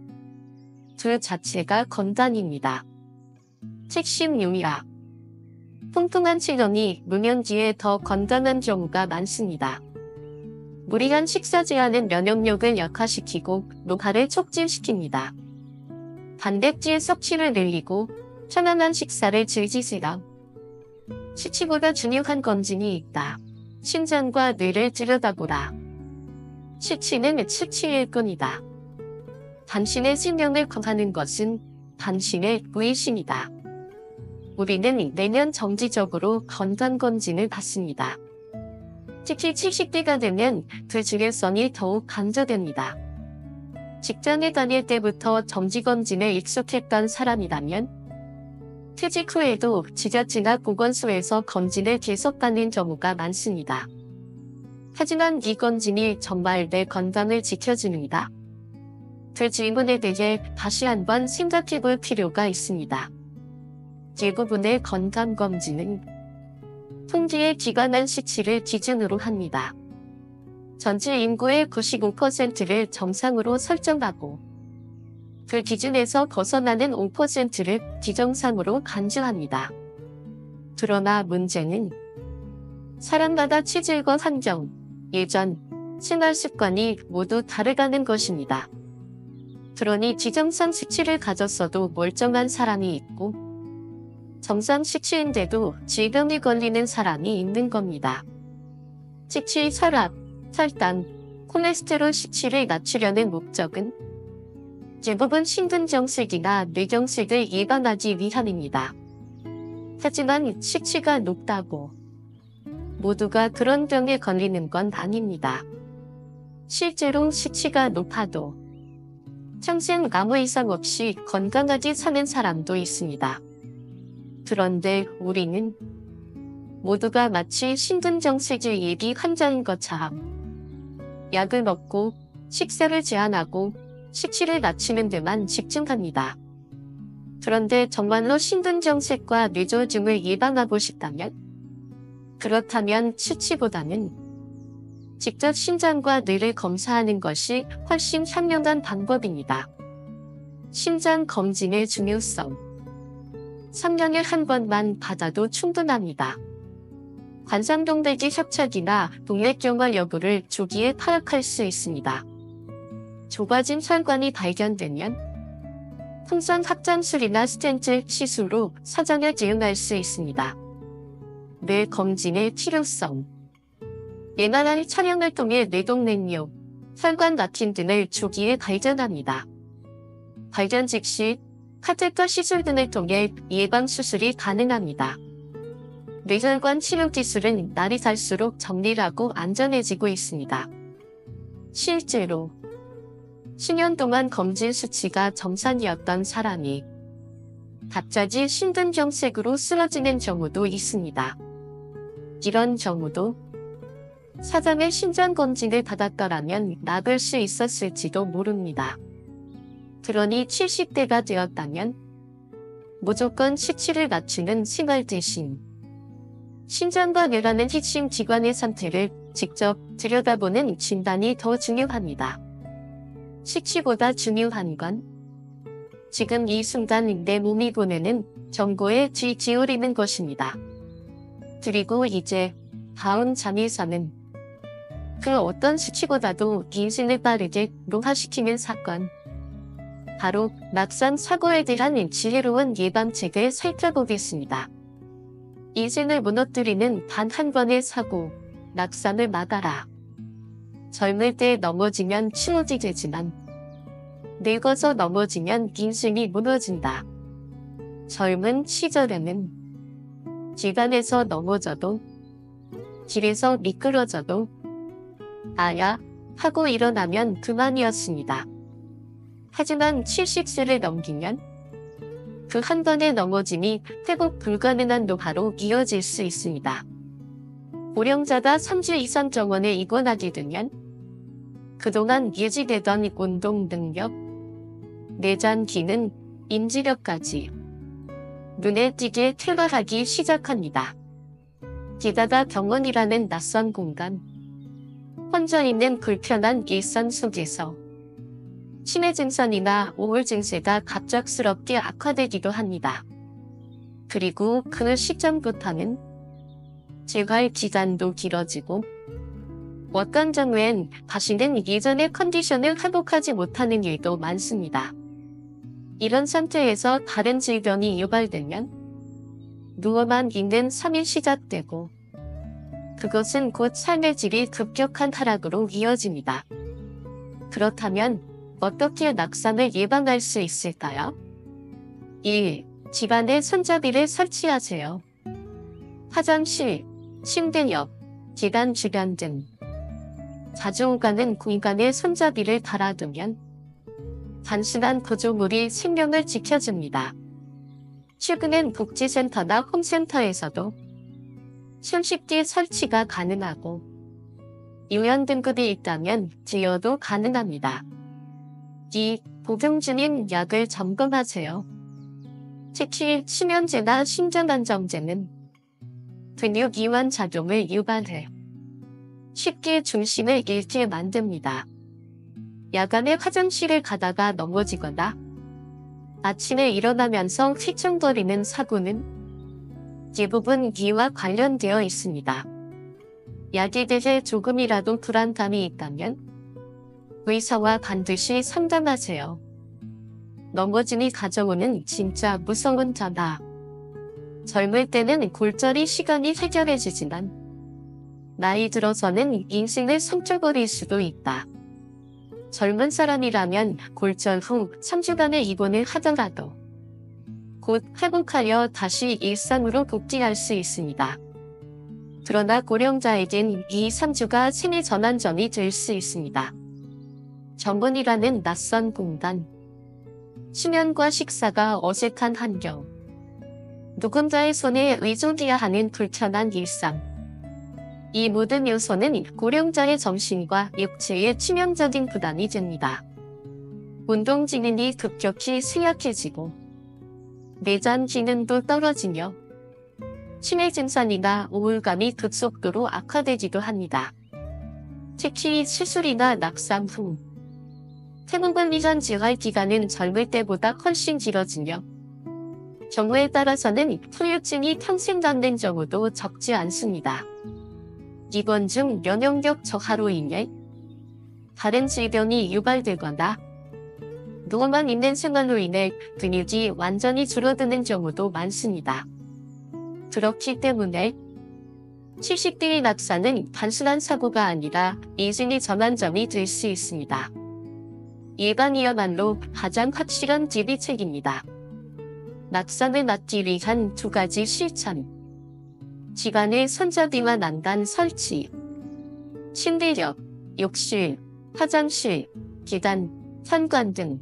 그 자체가 건강입니다. 핵심 요약. 통통한 체형이 노년 뒤에 더 건강한 경우가 많습니다. 무리한 식사 제한은 면역력을 약화시키고 노화를 촉진시킵니다. 단백질 섭취를 늘리고 편안한 식사를 즐기세요. 수치보다 중요한 검진이 있다. 심장과 뇌를 들여다보라. 수치는 수치일 뿐이다. 당신의 생명을 구하는 것은 당신의 무의식이다. 우리는 매년 정기적으로 건강검진을 받습니다. 특히 70대가 되면 그 중요성이 더욱 강조됩니다. 직장에 다닐 때부터 정기검진에 익숙했던 사람이라면 퇴직 후에도 지자체나 보건소에서 검진을 계속 받는 경우가 많습니다. 하지만 이 검진이 정말 내 건강을 지켜주는가? 그 질문에 대해 다시 한번 생각해 볼 필요가 있습니다. 대부분의 건강검진은 통계에 기관한 수치를 기준으로 합니다. 전체 인구의 95%를 정상으로 설정하고 그 기준에서 벗어나는 5%를 비정상으로 간주합니다. 그러나 문제는 사람마다 체질과 환경, 예전, 생활 습관이 모두 다르다는 것입니다. 그러니 지정상 수치를 가졌어도 멀쩡한 사람이 있고 정상 수치인데도 질병에 걸리는 사람이 있는 겁니다. 특히 혈압, 혈당, 콜레스테롤 수치를 낮추려는 목적은 대부분 심근경색이나 뇌경색을 예방하기 위함입니다. 하지만 수치가 높다고 모두가 그런 병에 걸리는 건 아닙니다. 실제로 수치가 높아도 평생 아무 이상 없이 건강하게 사는 사람도 있습니다. 그런데 우리는 모두가 마치 심근경색의 예비 환자인 것처럼 약을 먹고 식사를 제한하고 수치를 낮추는 데만 집중합니다. 그런데 정말로 심근경색과 뇌졸중을 예방하고 싶다면? 그렇다면 수치보다는 직접 심장과 뇌를 검사하는 것이 훨씬 현명한 방법입니다. 심장 검진의 중요성. 3년에 한 번만 받아도 충분합니다. 관상동백의 협착이나 동맥경화 여부를 조기에 파악할 수 있습니다. 좁아진 혈관이 발견되면 풍선 확장술이나 스텐트 시술로 사장을 대응할 수 있습니다. 뇌 검진의 필요성. MRI 촬영을 통해 뇌동맥류, 혈관 막힘 등을 조기에 발견합니다. 발견 즉시 카테터 시술 등을 통해 예방 수술이 가능합니다. 뇌혈관 치료 기술은 날이 갈수록 정밀하고 안전해지고 있습니다. 실제로 10년 동안 검진 수치가 정상이었던 사람이 갑자기 심근경색으로 쓰러지는 경우도 있습니다. 이런 경우도 사전에 심장검진을 받았더라면 막을 수 있었을지도 모릅니다. 그러니 70대가 되었다면 무조건 수치를 맞추는 생활 대신 심장과 뇌라는 핵심 기관의 상태를 직접 들여다보는 진단이 더 중요합니다. 수치보다 중요한 건 지금 이 순간 내 몸이 보내는 정보에 귀 기울이는 것입니다. 그리고 이제 다음 장에서는 그 어떤 수치보다도 인생을 빠르게 노화시키는 사건, 바로 낙상 사고에 대한 지혜로운 예방책을 살펴보겠습니다. 인생을 무너뜨리는 단 한 번의 사고, 낙상을 막아라. 젊을 때 넘어지면 치료지 되지만 늙어서 넘어지면 인생이 무너진다. 젊은 시절에는 집안에서 넘어져도 길에서 미끄러져도 아야 하고 일어나면 그만이었습니다. 하지만 70세를 넘기면 그 한 번의 넘어짐이 회복 불가능한 노화로 이어질 수 있습니다. 고령자가 3주 이상 정원에 입원하게 되면 그동안 유지되던 운동 능력, 내장 기능, 인지력까지 눈에 띄게 퇴화하기 시작합니다. 게다가 병원이라는 낯선 공간, 혼자 있는 불편한 일상 속에서 치매 증상이나 우울 증세가 갑작스럽게 악화되기도 합니다. 그리고 그 시점부터는 재활 기간도 길어지고 어떤 경우엔 다시는 예전의 컨디션을 회복하지 못하는 일도 많습니다. 이런 상태에서 다른 질병이 유발되면 누워만 있는 삶이 시작되고 그것은 곧 삶의 질이 급격한 하락으로 이어집니다. 그렇다면 어떻게 낙상을 예방할 수 있을까요? 1. 집안에 손잡이를 설치하세요. 화장실, 침대 옆, 계단 주변 등 자주 오가는 공간에 손잡이를 달아두면 단순한 구조물이 생명을 지켜줍니다. 최근엔 복지센터나 홈센터에서도 손쉽게 설치가 가능하고 유연 등급이 있다면 제어도 가능합니다. 2. 복용 중인 약을 점검하세요. 특히 수면제나 심장안정제는 근육 이완 작용을 유발해 쉽게 중심을 잃게 만듭니다. 야간에 화장실을 가다가 넘어지거나 아침에 일어나면서 휘청거리는 사고는 대부분 이와 관련되어 있습니다. 약에 대해 조금이라도 불안감이 있다면 의사와 반드시 상담하세요. 넘어짐이 가져오는 진짜 무서운 전화. 젊을 때는 골절이 시간이 해결해지지만 나이 들어서는 인생을 성쳐버릴 수도 있다. 젊은 사람이라면 골절 후 3주간의 입원을 하더라도 곧 회복하여 다시 일상으로 복귀할 수 있습니다. 그러나 고령자에겐 이 3주가 생애 전환점이 될 수 있습니다. 정원이라는 낯선 공간, 수면과 식사가 어색한 환경, 누군가의 손에 의존해야 하는 불편한 일상. 이 모든 요소는 고령자의 정신과 육체에 치명적인 부담이 됩니다. 운동 기능이 급격히 쇠약해지고 내장 기능도 떨어지며 치매 증상이나 우울감이 급속도로 악화되기도 합니다. 특히 수술이나 낙상 후 태문관 이전 재활 기간은 젊을 때보다 훨씬 길어지며 경우에 따라서는 후유증이 평생 남는 경우도 적지 않습니다. 입원 중 면역력 저하로 인해 다른 질병이 유발되거나 누워만 있는 생활로 인해 근육이 완전히 줄어드는 경우도 많습니다. 그렇기 때문에 70대의 낙상은 단순한 사고가 아니라 인생의 전환점이 될 수 있습니다. 예방이야말로 가장 확실한 대비책입니다. 낙상을 막기 위한 2가지 실천. 집안에 손잡이와 난간 설치. 침대 옆, 욕실, 화장실, 계단, 현관 등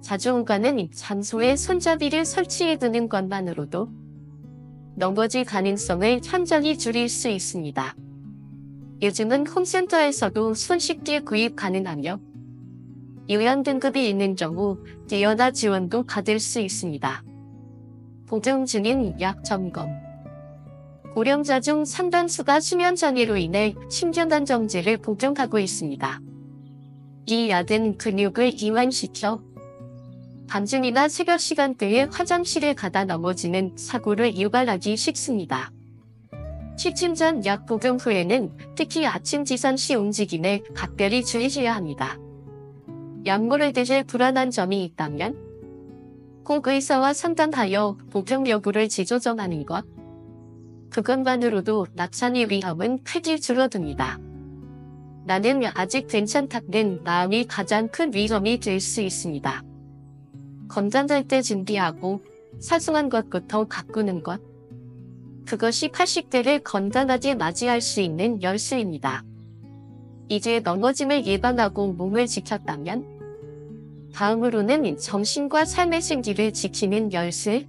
자주 오가는 장소에 손잡이를 설치해두는 것만으로도 넘어질 가능성을 현저히 줄일 수 있습니다. 요즘은 홈센터에서도 손쉽게 구입 가능하며 요양 등급이 있는 경우 뛰어난 지원도 받을 수 있습니다. 보정 중인 약 점검. 고령자 중 상당수가 수면장애로 인해 심전단정제를 복용하고 있습니다. 이 약은 근육을 이완시켜 밤중이나 새벽 시간대에 화장실에 가다 넘어지는 사고를 유발하기 쉽습니다. 취침 전 약 복용 후에는 특히 아침 지선 시 움직임에 각별히 주의해야 합니다. 약물을 드실 불안한 점이 있다면 꼭 의사와 상담하여 복용 여부를 재조정하는 것. 그것만으로도 낙산의 위험은 크게 줄어듭니다. 나는 아직 괜찮다는 마음이 가장 큰 위험이 될 수 있습니다. 건강할 때 준비하고 사소한 것부터 가꾸는 것. 그것이 80대를 건강하게 맞이할 수 있는 열쇠입니다. 이제 넘어짐을 예방하고 몸을 지켰다면 다음으로는 정신과 삶의 생기를 지키는 열쇠.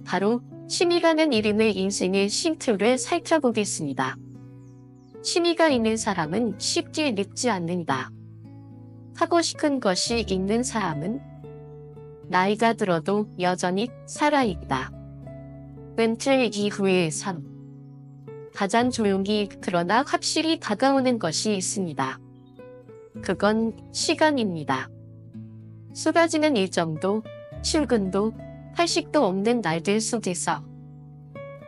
바로 취미라는 이름의 인생의 쉼표를 살펴보겠습니다. 취미가 있는 사람은 쉽게 늙지 않는다. 하고 싶은 것이 있는 사람은 나이가 들어도 여전히 살아있다. 은퇴 이후의 삶. 가장 조용히 그러나 확실히 다가오는 것이 있습니다. 그건 시간입니다. 쏟아지는 일정도, 출근도, 할식도 없는 날들 속에서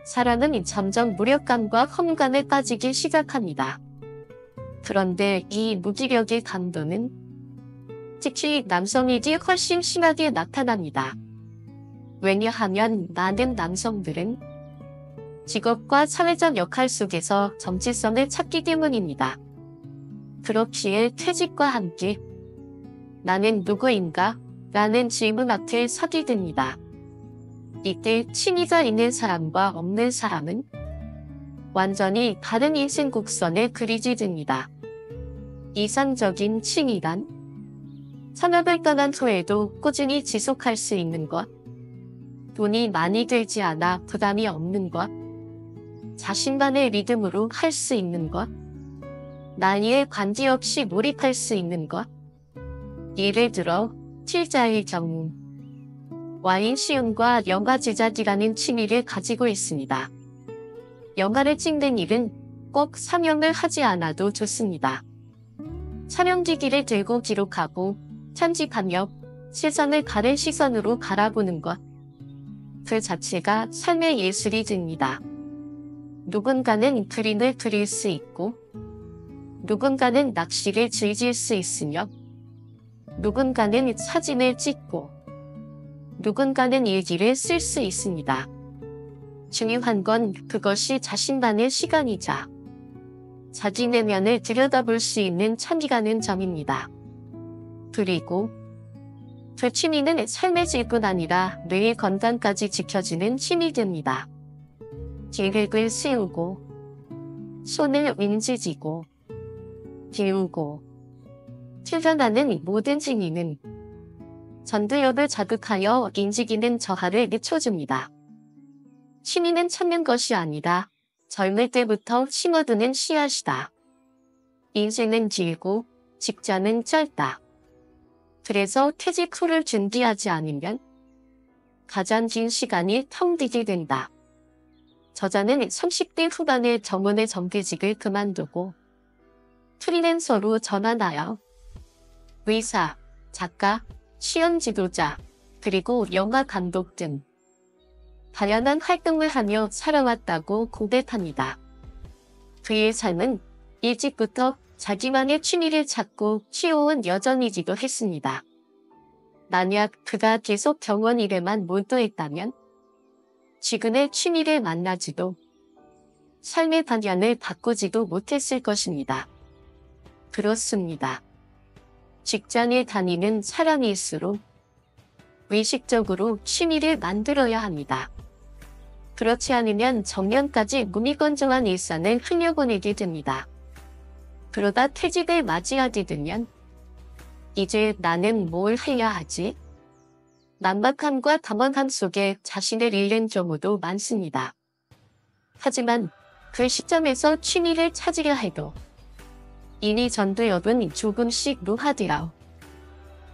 사람은 점점 무력감과 허무감에 빠지기 시작합니다. 그런데 이 무기력의 강도는 특히 남성에게 훨씬 심하게 나타납니다. 왜냐하면 많은 남성들은 직업과 사회적 역할 속에서 정체성을 찾기 때문입니다. 그렇기에 퇴직과 함께 나는 누구인가? 라는 질문 앞에 서게 됩니다. 이때 취미가 있는 사람과 없는 사람은 완전히 다른 인생 곡선에 그리게 됩니다. 이상적인 취미란 산업을 떠난 후에도 꾸준히 지속할 수 있는 것, 돈이 많이 들지 않아 부담이 없는 것, 자신만의 리듬으로 할 수 있는 것, 나이에 관계없이 몰입할 수 있는 것. 예를 들어 필자의 경우 와인 시음과 영화 제작이라는 취미를 가지고 있습니다. 영화를 찍는 일은 꼭 상영을 하지 않아도 좋습니다. 촬영기기를 들고 기록하고 편집하며 세상을 다른 시선으로 바라보는 것. 그 자체가 삶의 예술이 됩니다. 누군가는 그림을 그릴 수 있고 누군가는 낚시를 즐길 수 있으며 누군가는 사진을 찍고 누군가는 일기를 쓸 수 있습니다. 중요한 건 그것이 자신만의 시간이자 자기 내면을 들여다볼 수 있는 참이라는 점입니다. 그리고 그 취미는 삶의 질뿐 아니라 뇌의 건강까지 지켜주는 힘이 됩니다. 계획을 세우고 손을 움직이고 비우고 실현하는 모든 행위는 전두엽을 자극하여 움직이는 저하를 늦춰줍니다. 취미는 찾는 것이 아니라 젊을 때부터 심어두는 씨앗이다. 인생은 길고 직장은 짧다. 그래서 퇴직 후를 준비하지 않으면 가장 긴 시간이 텅 비게 된다. 저자는 30대 후반에 전문의 정규직을 그만두고 프리랜서로 전환하여 의사, 작가, 시험 지도자, 그리고 영화 감독 등 다양한 활동을 하며 살아왔다고 고백합니다. 그의 삶은 일찍부터 자기만의 취미를 찾고 키워온 여정이기도 했습니다. 만약 그가 계속 병원 일에만 몰두했다면 지금의 취미를 만나지도 삶의 방향을 바꾸지도 못했을 것입니다. 그렇습니다. 직장에 다니는 사람일수록 의식적으로 취미를 만들어야 합니다. 그렇지 않으면 정년까지 무미건조한 일상을 흘려보내게 됩니다. 그러다 퇴직을 맞이하게 되면 이제 나는 뭘 해야 하지? 난박함과 당황함 속에 자신을 잃는 경우도 많습니다. 하지만 그 시점에서 취미를 찾으려 해도 이미 전두엽은 조금씩 노하되어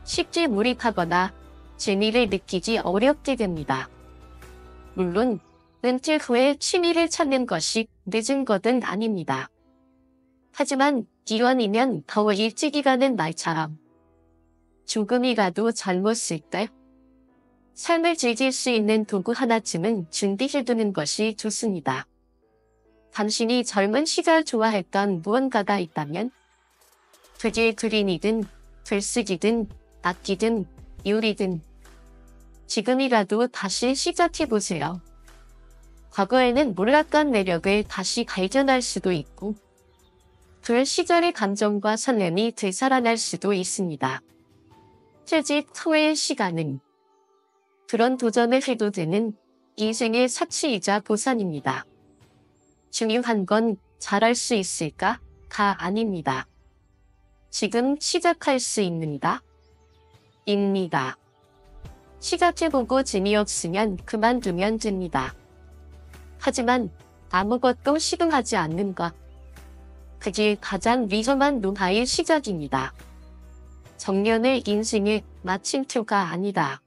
쉽게 몰입하거나 재미를 느끼기 어렵게 됩니다. 물론 은퇴 후에 취미를 찾는 것이 늦은 것은 아닙니다. 하지만 기왕이면 더 일찍이라는 말처럼 조금이라도 젊었을 때 삶을 즐길 수 있는 도구 하나쯤은 준비해두는 것이 좋습니다. 당신이 젊은 시절 좋아했던 무언가가 있다면 그게 그림이든 글쓰기든 악기든 요리든 지금이라도 다시 시작해보세요. 과거에는 몰랐던 매력을 다시 발견할 수도 있고 그 시절의 감정과 설렘이 되살아날 수도 있습니다. 퇴직 후의 시간은 그런 도전을 해도 되는 인생의 사치이자 보상입니다. 중요한 건 잘할 수 있을까가 아닙니다. 지금 시작할 수 있는가? 입니다. 시작해보고 재미없으면 그만두면 됩니다. 하지만 아무것도 시도하지 않는 것. 그게 가장 위험한 노화의 시작입니다. 정년의 인생의 마침표가 아니다.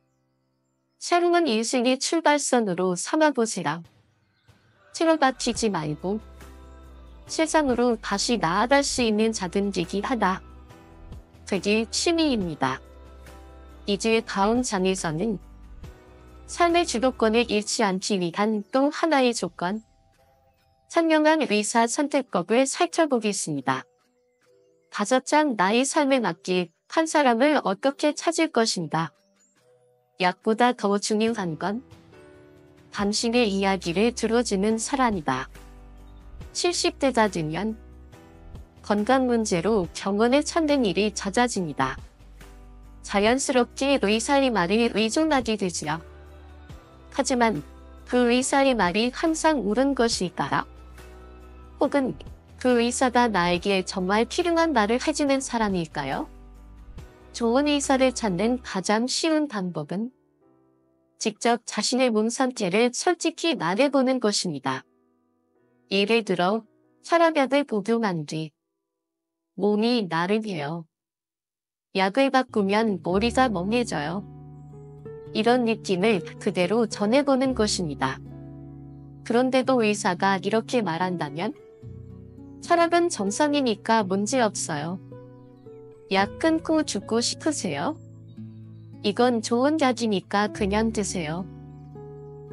새로운 인생의 출발선으로 삼아보세요. 틀어박히지 말고 세상으로 다시 나아갈 수 있는 작은 계기 하나. 그게 취미입니다. 이제 다음 장에서는 삶의 주도권을 잃지 않기 위한 또 하나의 조건, 선명한 의사 선택법을 살펴보겠습니다. 5장 나의 삶에 맞게 한 사람을 어떻게 찾을 것인가. 약보다 더 중요한 건 당신의 이야기를 들어주는 사람이다. 70대가 되면 건강 문제로 병원에 찾는 일이 잦아집니다. 자연스럽게 의사의 말에 의존하게 되지요. 하지만 그 의사의 말이 항상 옳은 것일까요? 혹은 그 의사가 나에게 정말 필요한 말을 해주는 사람일까요? 좋은 의사를 찾는 가장 쉬운 방법은 직접 자신의 몸 상태를 솔직히 말해보는 것입니다. 예를 들어 혈압약을 복용한 뒤 몸이 나른해요. 약을 바꾸면 머리가 멍해져요. 이런 느낌을 그대로 전해보는 것입니다. 그런데도 의사가 이렇게 말한다면 혈압은 정상이니까 문제없어요. 약 끊고 죽고 싶으세요? 이건 좋은 약이니까 그냥 드세요.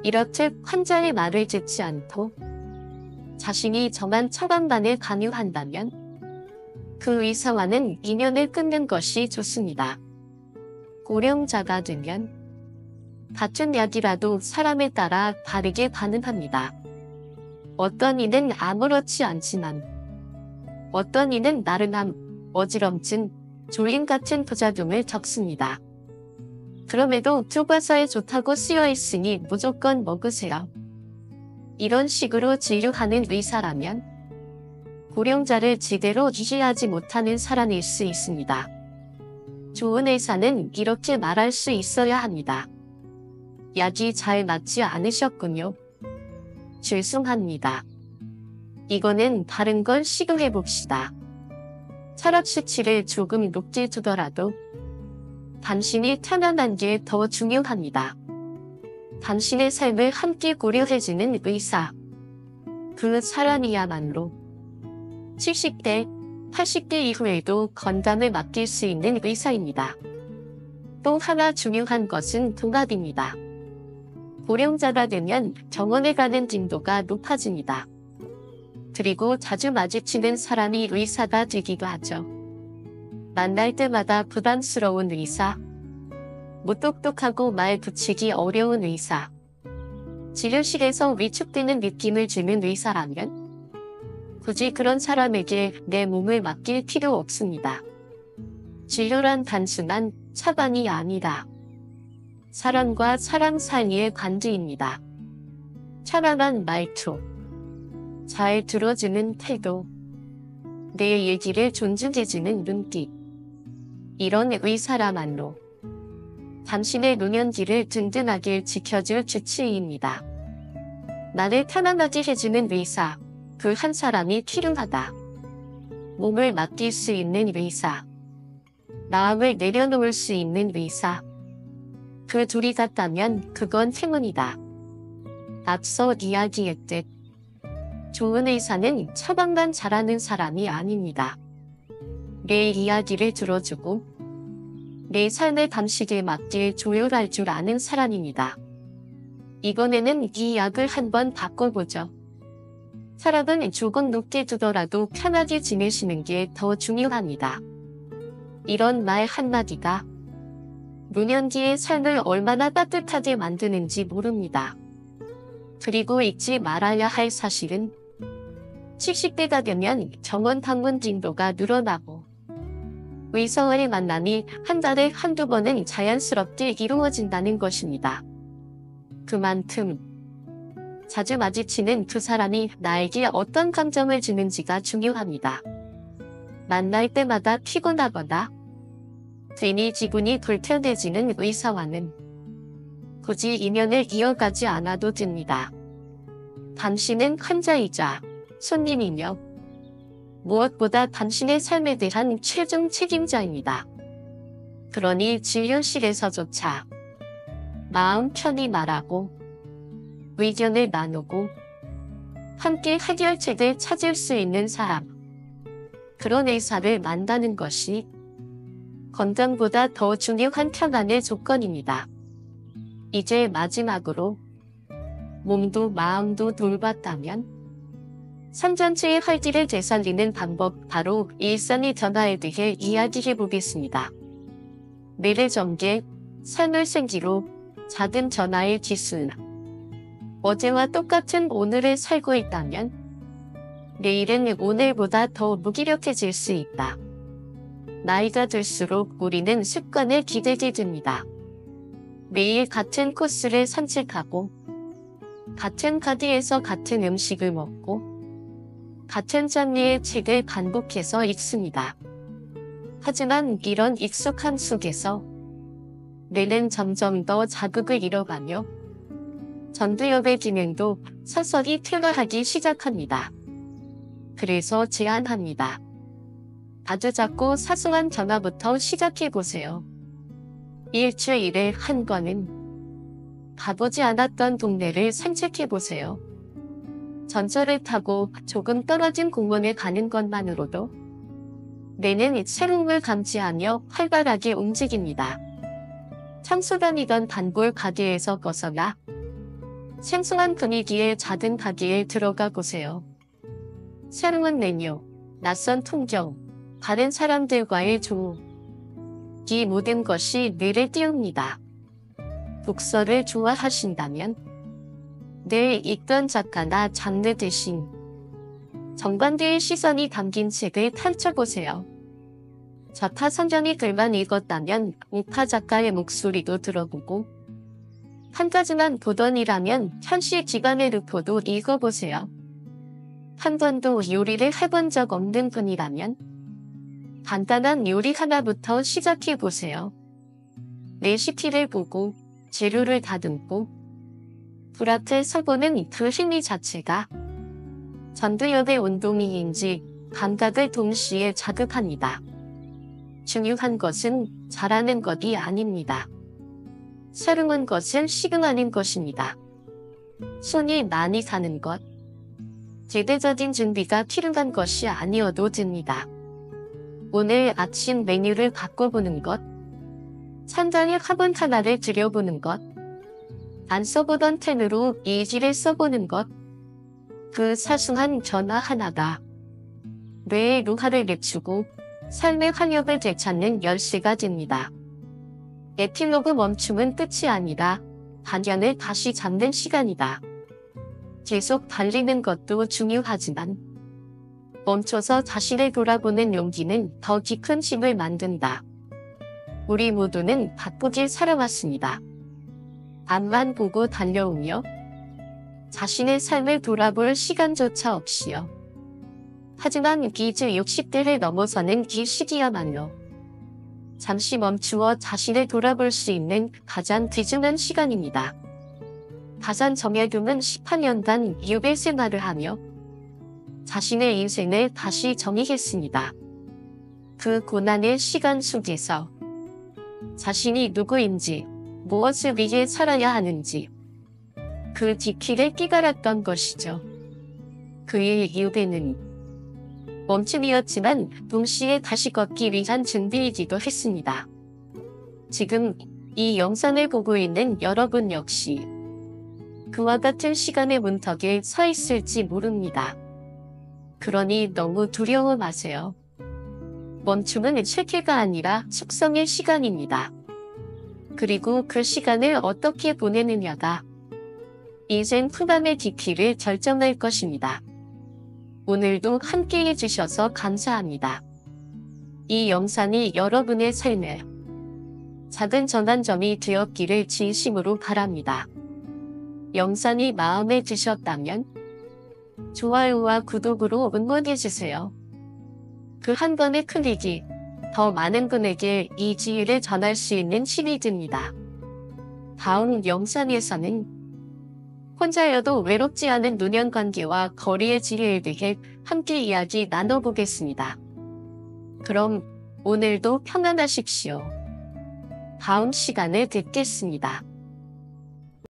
이렇듯 환자의 말을 듣지 않고 자신이 정한 처방만을 강요한다면 그 의사와는 인연을 끊는 것이 좋습니다. 고령자가 되면 같은 약이라도 사람에 따라 다르게 반응합니다. 어떤 이는 아무렇지 않지만 어떤 이는 나른함, 어지럼증, 졸림 같은 부작용을 겪습니다. 그럼에도 교과서에 좋다고 쓰여 있으니 무조건 먹으세요. 이런 식으로 진료하는 의사라면 고령자를 제대로 이해하지 못하는 사람일 수 있습니다. 좋은 의사는 이렇게 말할 수 있어야 합니다. 약이 잘 맞지 않으셨군요. 죄송합니다. 이거는 다른 걸 시도해 봅시다. 혈압 수치를 조금 높게 두더라도 당신이 편안한 게 더 중요합니다. 당신의 삶을 함께 고려해주는 의사. 그 사람이야말로 70대, 80대 이후에도 건강을 맡길 수 있는 의사입니다. 또 하나 중요한 것은 동갑입니다. 고령자가 되면 병원에 가는 빈도가 높아집니다. 그리고 자주 마주치는 사람이 의사가 되기도 하죠. 만날 때마다 부담스러운 의사, 무뚝뚝하고 말 붙이기 어려운 의사, 진료실에서 위축되는 느낌을 주는 의사라면 굳이 그런 사람에게 내 몸을 맡길 필요 없습니다. 진료란 단순한 처방이 아니다. 사람과 사람 사이의 관계입니다. 편안한 말투, 잘 들어주는 태도, 내 얘기를 존중해주는 눈빛, 이런 의사라말로 당신의 노년기를 든든하게 지켜줄 주치의입니다. 나를 편안하게 해주는 의사, 그 한 사람이 필요하다. 몸을 맡길 수 있는 의사, 마음을 내려놓을 수 있는 의사. 그 둘이 같다면 그건 행운이다. 앞서 이야기했듯 좋은 의사는 처방만 잘하는 사람이 아닙니다. 내 이야기를 들어주고 내 삶의 방식에 맞게 조율할 줄 아는 사람입니다. 이번에는 이 약을 한번 바꿔보죠. 혈압은 조금 높게 두더라도 편하게 지내시는 게 더 중요합니다. 이런 말 한마디가 노년기의 삶을 얼마나 따뜻하게 만드는지 모릅니다. 그리고 잊지 말아야 할 사실은 70대가 되면 병원 방문 빈도가 늘어나고 의사와의 만남이 한 달에 한두 번은 자연스럽게 이루어진다는 것입니다. 그만큼 자주 마주치는 그 사람이 나에게 어떤 감정을 주는지가 중요합니다. 만날 때마다 피곤하거나 괜히 기분이 불편해지는 의사와는 굳이 인연을 이어가지 않아도 됩니다. 당신은 환자이자 손님이며 무엇보다 당신의 삶에 대한 최종 책임자입니다. 그러니 진료실에서조차 마음 편히 말하고 의견을 나누고 함께 해결책을 찾을 수 있는 사람, 그런 의사를 만나는 것이 건강보다 더 중요한 평안의 조건입니다. 이제 마지막으로 몸도 마음도 돌봤다면 삶전체의 활기를 되살리는 방법, 바로 일상의 변화에 대해 이야기해 보겠습니다. 매일 전개, 삶을 생기로 작은 변화의 기술. 어제와 똑같은 오늘을 살고 있다면 내일은 오늘보다 더 무기력해질 수 있다. 나이가 들수록 우리는 습관을 기대게 됩니다. 매일 같은 코스를 산책하고 같은 가게에서 같은 음식을 먹고 같은 장르의 책을 반복해서 읽습니다. 하지만 이런 익숙함 속에서 뇌는 점점 더 자극을 잃어가며 전두엽의 기능도 서서히 퇴화하기 시작합니다. 그래서 제안합니다. 아주 작고 사소한 변화부터 시작해보세요. 일주일에 한 번은 가보지 않았던 동네를 산책해보세요. 전철을 타고 조금 떨어진 공원에 가는 것만으로도 뇌는 새로움을 감지하며 활발하게 움직입니다. 평소 다니던 단골 가게에서 벗어나 생소한 분위기의 작은 가게에 들어가 보세요. 새로운 메뉴, 낯선 풍경, 다른 사람들과의 조우, 이 모든 것이 뇌를 띄웁니다. 독서를 좋아하신다면 늘 읽던 작가나 장르 대신 정반대의 시선이 담긴 책을 펼쳐보세요. 좌파 선전이 글만 읽었다면 우파 작가의 목소리도 들어보고, 한 가지만 보던이라면 현실 기반의 루포도 읽어보세요. 한 번도 요리를 해본 적 없는 분이라면 간단한 요리 하나부터 시작해보세요. 레시피를 보고 재료를 다듬고 불 앞에 서보는 그 심리 자체가 전두엽의 운동이인지 감각을 동시에 자극합니다. 중요한 것은 잘하는 것이 아닙니다. 새로운 것은 시그하는 것입니다. 손이 많이 가는 것, 제대적인 준비가 필요한 것이 아니어도 됩니다. 오늘 아침 메뉴를 바꿔보는 것, 천장에 화분 하나를 들여보는 것, 안 써보던 펜으로 일지를 써보는 것, 그 사소한 변화 하나가 뇌의 루하를 늦추고 삶의 활력을 되찾는 열쇠가 됩니다. 에필로그 멈춤은 끝이 아니라 반전을 다시 잡는 시간이다. 계속 달리는 것도 중요하지만 멈춰서 자신을 돌아보는 용기는 더 깊은 힘을 만든다. 우리 모두는 바쁘게 살아왔습니다. 앞만 보고 달려오며 자신의 삶을 돌아볼 시간조차 없이요. 하지만 이제 60대를 넘어서는 이 시기야말로 잠시 멈추어 자신을 돌아볼 수 있는 가장 귀중한 시간입니다. 가산 정약용은 18년간 유배 생활을 하며 자신의 인생을 다시 정의했습니다. 그 고난의 시간 속에서 자신이 누구인지, 무엇을 위해 살아야 하는지 그 뒷길을 깨달았던 것이죠. 그의 유배는 멈춤이었지만 동시에 다시 걷기 위한 준비이기도 했습니다. 지금 이 영상을 보고 있는 여러분 역시 그와 같은 시간의 문턱에 서 있을지 모릅니다. 그러니 너무 두려워 마세요. 멈춤은 실패가 아니라 숙성의 시간입니다. 그리고 그 시간을 어떻게 보내느냐가 인생 후반의 깊이를 결정할 것입니다. 오늘도 함께 해주셔서 감사합니다. 이 영상이 여러분의 삶에 작은 전환점이 되었기를 진심으로 바랍니다. 영상이 마음에 드셨다면 좋아요와 구독으로 응원해주세요. 그 한 번의 클릭이 더 많은 분에게 이 지혜를 전할 수 있는 힘이 됩니다. 다음 영상에서는 혼자여도 외롭지 않은 노년관계와 거리의 지혜에 대해 함께 이야기 나눠보겠습니다. 그럼 오늘도 평안하십시오. 다음 시간에 뵙겠습니다.